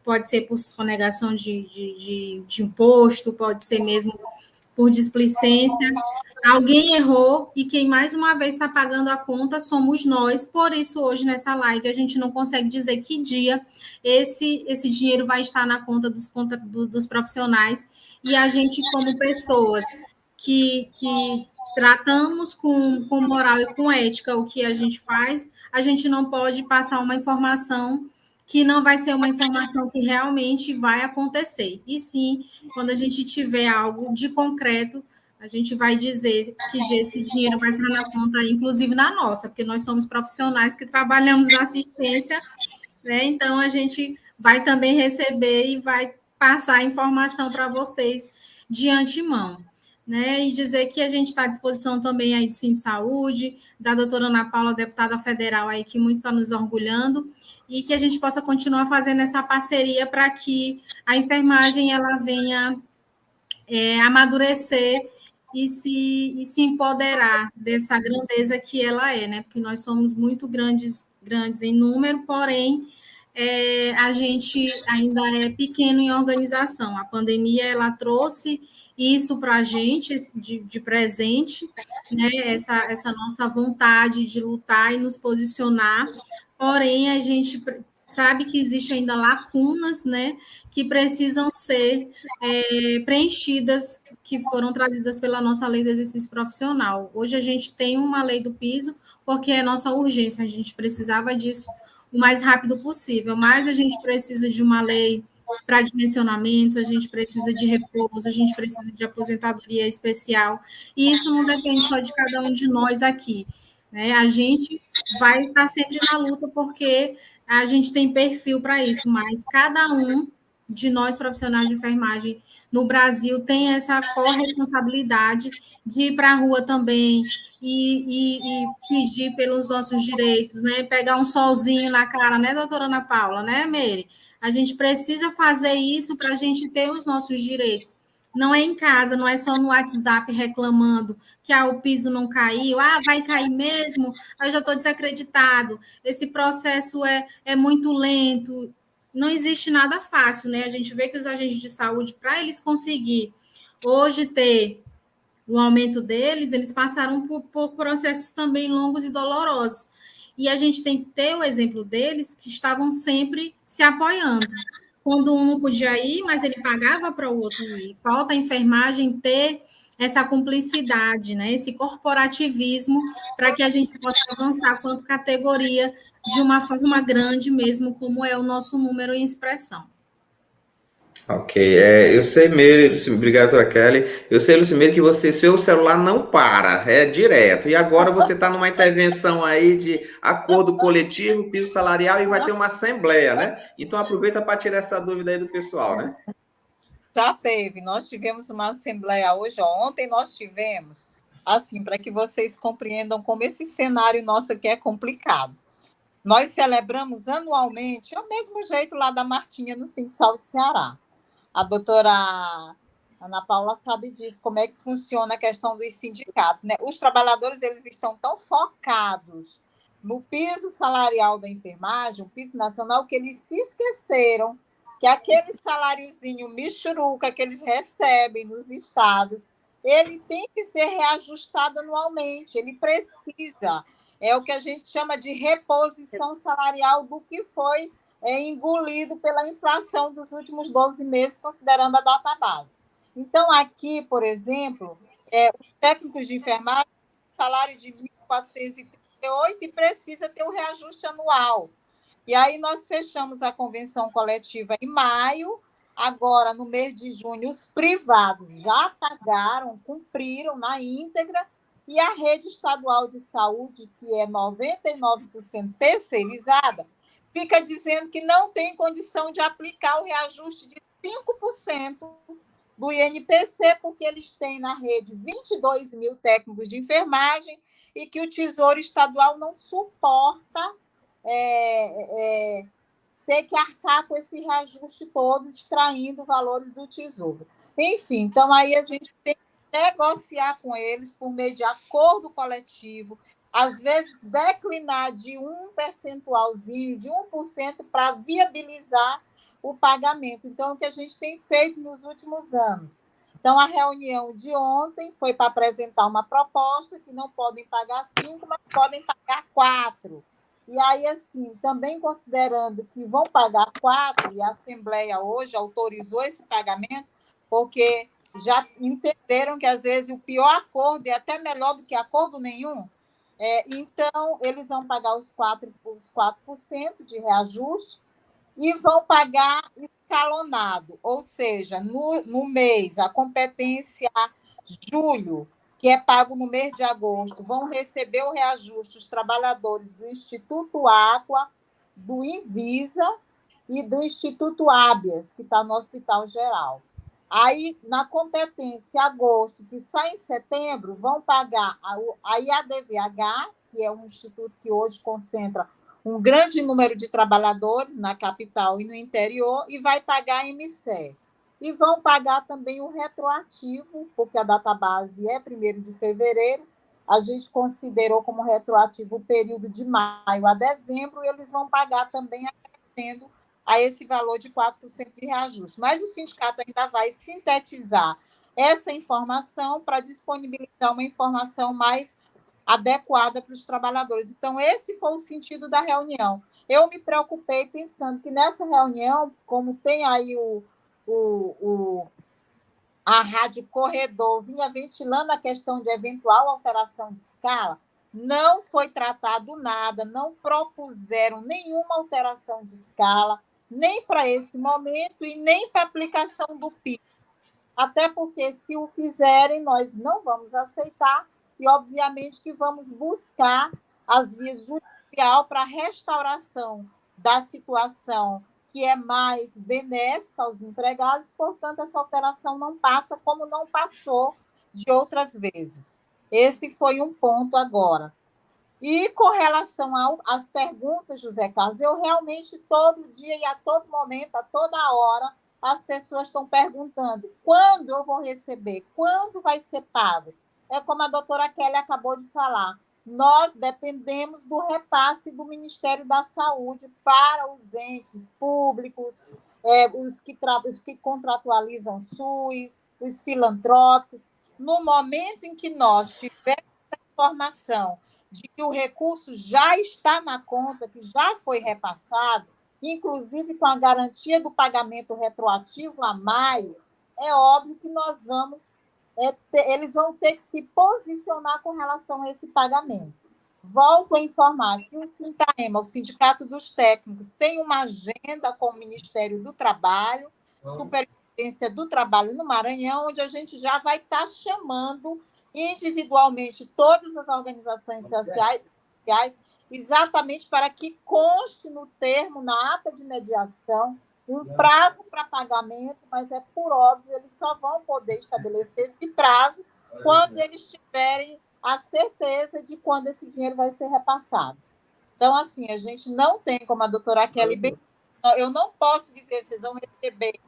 Pode ser por sonegação de imposto, pode ser mesmo por displicência. Alguém errou e quem mais uma vez está pagando a conta somos nós. Por isso, hoje, nessa live, a gente não consegue dizer que dia esse dinheiro vai estar na conta dos profissionais. E a gente, como pessoas que tratamos com moral e com ética o que a gente faz, a gente não pode passar uma informação que não vai ser uma informação que realmente vai acontecer. E sim, quando a gente tiver algo de concreto, a gente vai dizer que esse dinheiro vai estar na conta, inclusive na nossa, porque nós somos profissionais que trabalhamos na assistência, né? Então a gente vai também receber e vai passar a informação para vocês de antemão. Né, e dizer que a gente está à disposição também aí do Sim Saúde, da doutora Ana Paula, deputada federal aí, que muito está nos orgulhando, e que a gente possa continuar fazendo essa parceria para que a enfermagem ela venha amadurecer e se empoderar dessa grandeza que ela é, né? Porque nós somos muito grandes em número, porém a gente ainda é pequeno em organização. A pandemia ela trouxe isso para a gente de presente, né? Essa nossa vontade de lutar e nos posicionar, porém a gente sabe que existem ainda lacunas, né, que precisam ser preenchidas, que foram trazidas pela nossa lei do exercício profissional. Hoje a gente tem uma lei do piso, porque é nossa urgência, a gente precisava disso o mais rápido possível, mas a gente precisa de uma lei para dimensionamento, a gente precisa de repouso, a gente precisa de aposentadoria especial, e isso não depende só de cada um de nós aqui, né? A gente vai estar sempre na luta, porque a gente tem perfil para isso, mas cada um de nós, profissionais de enfermagem no Brasil, tem essa corresponsabilidade de ir para a rua também e pedir pelos nossos direitos, né? Pegar um solzinho na cara, né, doutora Ana Paula, né, Meire? A gente precisa fazer isso para a gente ter os nossos direitos. Não é em casa, não é só no WhatsApp reclamando que o piso não caiu, vai cair mesmo, eu já estou desacreditado, esse processo é muito lento. Não existe nada fácil, né? A gente vê que os agentes de saúde, para eles conseguir hoje ter o aumento deles, eles passaram por processos também longos e dolorosos. E a gente tem que ter o exemplo deles, que estavam sempre se apoiando. Quando um não podia ir, mas ele pagava para o outro ir. Falta a enfermagem ter essa cumplicidade, né? Esse corporativismo, para que a gente possa avançar quanto categoria de uma forma grande mesmo, como é o nosso número em expressão. Ok, eu sei, Meire, obrigado, doutora Kelly. Eu sei, Lucimeire, que seu celular não para, é direto. E agora você está numa intervenção aí de acordo coletivo, piso salarial, e vai ter uma assembleia, né? Então aproveita para tirar essa dúvida aí do pessoal, né? Já teve, nós tivemos uma assembleia hoje, ontem nós tivemos, assim, para que vocês compreendam como esse cenário nosso aqui é complicado. Nós celebramos anualmente, é o mesmo jeito lá da Martinha, no Sinsal de Ceará. A doutora Ana Paula sabe disso, como é que funciona a questão dos sindicatos, né? Os trabalhadores, eles estão tão focados no piso salarial da enfermagem, o piso nacional, que eles se esqueceram que aquele saláriozinho michuruca que eles recebem nos estados, ele tem que ser reajustado anualmente, ele precisa. É o que a gente chama de reposição salarial do que foi engolido pela inflação dos últimos 12 meses, considerando a database. Então, aqui, por exemplo, os técnicos de enfermagem, salário de 1.438 e precisa ter um reajuste anual. E aí nós fechamos a convenção coletiva em maio. Agora, no mês de junho, os privados já pagaram, cumpriram na íntegra, e a rede estadual de saúde, que é 99% terceirizada, fica dizendo que não tem condição de aplicar o reajuste de 5% do INPC, porque eles têm na rede 22 mil técnicos de enfermagem e que o Tesouro Estadual não suporta ter que arcar com esse reajuste todo, extraindo valores do Tesouro. Enfim, então aí a gente tem que negociar com eles por meio de acordo coletivo, às vezes declinar de um percentualzinho, de 1%, para viabilizar o pagamento. Então, o que a gente tem feito nos últimos anos. Então, a reunião de ontem foi para apresentar uma proposta que não podem pagar 5, mas podem pagar 4. E aí, assim, também considerando que vão pagar 4, e a Assembleia hoje autorizou esse pagamento, porque já entenderam que, às vezes, o pior acordo é até melhor do que acordo nenhum. Então, eles vão pagar os 4% de reajuste e vão pagar escalonado, ou seja, no mês, a competência julho, que é pago no mês de agosto, vão receber o reajuste os trabalhadores do Instituto Aqua, do Invisa e do Instituto Habeas, que está no Hospital Geral. Aí, na competência agosto, que sai em setembro, vão pagar a IADVH, que é um instituto que hoje concentra um grande número de trabalhadores na capital e no interior, e vai pagar a MCE. E vão pagar também o retroativo, porque a database é 1º de fevereiro, a gente considerou como retroativo o período de maio a dezembro, e eles vão pagar também acrescendo a esse valor de 4% de reajuste. Mas o sindicato ainda vai sintetizar essa informação para disponibilizar uma informação mais adequada para os trabalhadores. Então, esse foi o sentido da reunião. eu me preocupei pensando que nessa reunião, como tem aí a Rádio Corredor vinha ventilando a questão de eventual alteração de escala, não foi tratado nada, não propuseram nenhuma alteração de escala, nem para esse momento e nem para a aplicação do PIB. Até porque, se o fizerem, nós não vamos aceitar e, obviamente, que vamos buscar as vias judiciais para a restauração da situação que é mais benéfica aos empregados, portanto, essa alteração não passa como não passou de outras vezes. Esse foi um ponto agora. E com relação às perguntas, José Carlos, eu realmente, todo dia e a todo momento, a toda hora, as pessoas estão perguntando quando eu vou receber, quando vai ser pago. É como a doutora Kelly acabou de falar, nós dependemos do repasse do Ministério da Saúde para os entes públicos, os que contratualizam o SUS, os filantrópicos. No momento em que nós tivermos a informação de que o recurso já está na conta, que já foi repassado, inclusive com a garantia do pagamento retroativo a maio, é óbvio que nós vamos eles vão ter que se posicionar com relação a esse pagamento. Volto a informar que o Sintaema, o Sindicato dos Técnicos, tem uma agenda com o Ministério do Trabalho, Superintendência do Trabalho no Maranhão, onde a gente já vai estar chamando individualmente todas as organizações sociais, exatamente para que conste no termo, na ata de mediação, um prazo para pagamento, mas é por óbvio, eles só vão poder estabelecer esse prazo quando eles tiverem a certeza de quando esse dinheiro vai ser repassado. Então, assim, a gente não tem, como a doutora Kelly bem, eu não posso dizer vocês vão receber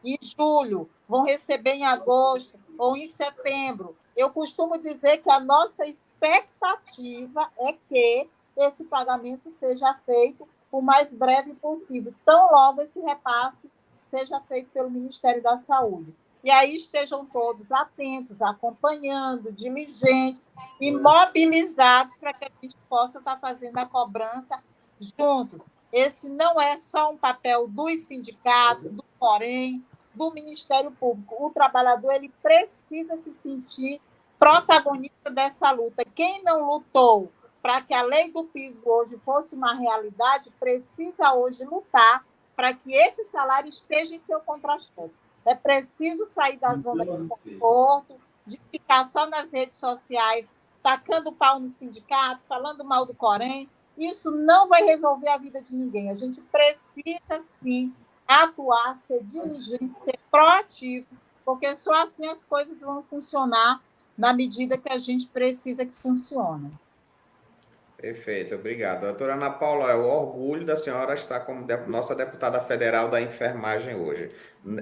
em julho, vão receber em agosto ou em setembro. Eu costumo dizer que a nossa expectativa é que esse pagamento seja feito o mais breve possível, tão logo esse repasse seja feito pelo Ministério da Saúde. E aí estejam todos atentos, acompanhando, diligentes e mobilizados para que a gente possa estar fazendo a cobrança juntos. Esse não é só um papel dos sindicatos, do Corém, do Ministério Público. O trabalhador ele precisa se sentir protagonista dessa luta. Quem não lutou para que a lei do piso hoje fosse uma realidade, precisa hoje lutar para que esse salário esteja em seu contra-cheque. É preciso sair da zona de conforto, de ficar só nas redes sociais, tacando pau no sindicato, falando mal do Corém. Isso não vai resolver a vida de ninguém. A gente precisa, sim, atuar, ser diligente, ser proativo, porque só assim as coisas vão funcionar na medida que a gente precisa que funcione. Perfeito, obrigado. Doutora Ana Paula, é o orgulho da senhora estar como nossa deputada federal da enfermagem hoje.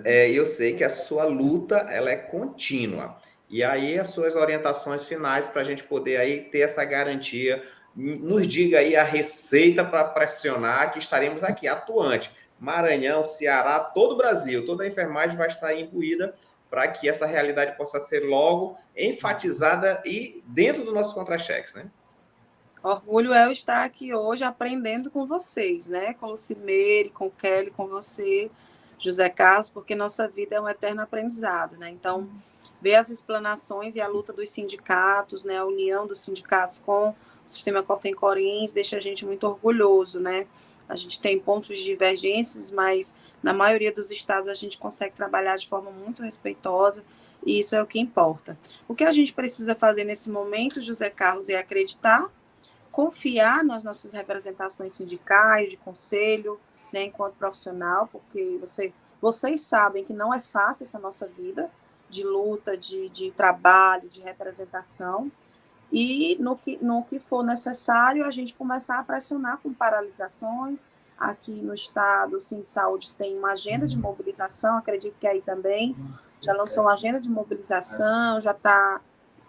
Eu sei que a sua luta ela é contínua. E aí as suas orientações finais para a gente poder aí ter essa garantia, nos diga aí a receita para pressionar que estaremos aqui atuante. Maranhão, Ceará, todo o Brasil, toda a enfermagem vai estar imbuída para que essa realidade possa ser logo enfatizada e dentro dos nossos contra-cheques, né? Orgulho é eu estar aqui hoje aprendendo com vocês, né? Com Lucimeire, com Kelly, com você, José Carlos, porque nossa vida é um eterno aprendizado, né? Então, ver as explanações e a luta dos sindicatos, né? A união dos sindicatos com o sistema COFEM-CORINS deixa a gente muito orgulhoso, né? A gente tem pontos de divergências, mas na maioria dos estados a gente consegue trabalhar de forma muito respeitosa e isso é o que importa. O que a gente precisa fazer nesse momento, José Carlos, é acreditar, confiar nas nossas representações sindicais, de conselho, né, enquanto profissional, porque vocês sabem que não é fácil essa nossa vida de luta, de trabalho, de representação, e no que for necessário, a gente começar a pressionar com paralisações. Aqui no estado, o Sindsaúde tem uma agenda de mobilização, acredito que aí também já lançou uma agenda de mobilização, já está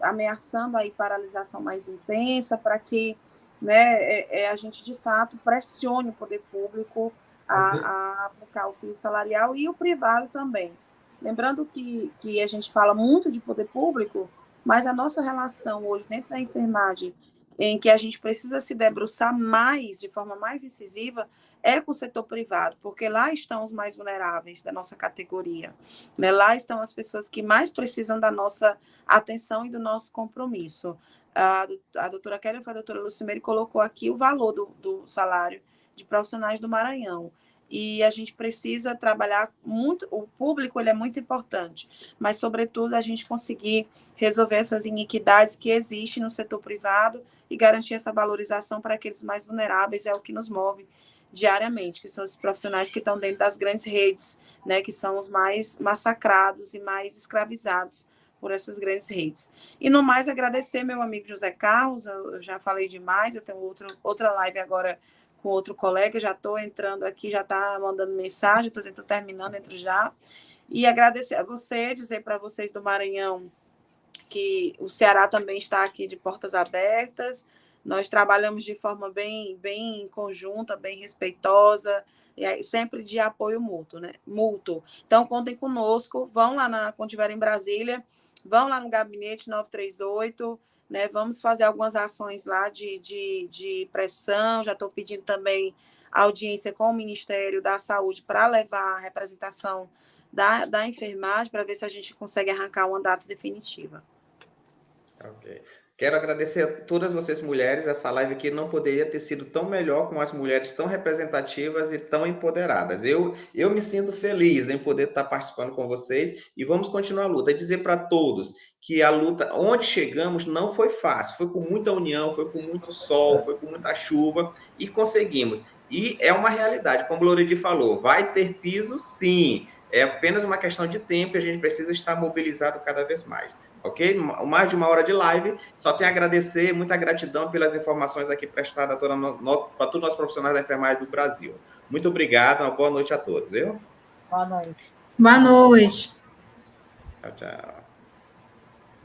ameaçando aí paralisação mais intensa para que, né, a gente, de fato, pressione o poder público a aplicar o piso salarial e o privado também. Lembrando que a gente fala muito de poder público, mas a nossa relação hoje dentro da enfermagem em que a gente precisa se debruçar mais, de forma mais incisiva, é com o setor privado, porque lá estão os mais vulneráveis da nossa categoria, né? Lá estão as pessoas que mais precisam da nossa atenção e do nosso compromisso. A doutora Kelly e a doutora Lucimeire colocou aqui o valor do salário de profissionais do Maranhão, e a gente precisa trabalhar muito, o público ele é muito importante, mas, sobretudo, a gente conseguir resolver essas iniquidades que existem no setor privado e garantir essa valorização para aqueles mais vulneráveis, é o que nos move diariamente, que são os profissionais que estão dentro das grandes redes, né, que são os mais massacrados e mais escravizados por essas grandes redes. E, no mais, agradecer meu amigo José Carlos, eu já falei demais, eu tenho outra live agora com outro colega, já estou entrando aqui, já está mandando mensagem, estou terminando, entro já. E agradecer a você, dizer para vocês do Maranhão que o Ceará também está aqui de portas abertas, nós trabalhamos de forma bem conjunta, bem respeitosa, e sempre de apoio mútuo, né? Então, contem conosco, vão lá quando estiverem em Brasília, vão lá no gabinete 938, né? Vamos fazer algumas ações lá de pressão, já estou pedindo também audiência com o Ministério da Saúde para levar a representação da enfermagem, para ver se a gente consegue arrancar uma data definitiva. Ok. Quero agradecer a todas vocês mulheres. Essa live aqui não poderia ter sido tão melhor com as mulheres tão representativas e tão empoderadas. Eu me sinto feliz em poder estar participando com vocês e vamos continuar a luta. E dizer para todos que a luta, onde chegamos, não foi fácil. Foi com muita união, foi com muito sol, foi com muita chuva e conseguimos. E é uma realidade, como o Loredi falou, vai ter piso sim. É apenas uma questão de tempo e a gente precisa estar mobilizado cada vez mais. Ok? Mais de uma hora de live. Só tenho a agradecer, muita gratidão pelas informações aqui prestadas para todos nós profissionais da enfermagem do Brasil. Muito obrigado, uma boa noite a todos, viu? Boa noite. Boa noite. Tchau, tchau.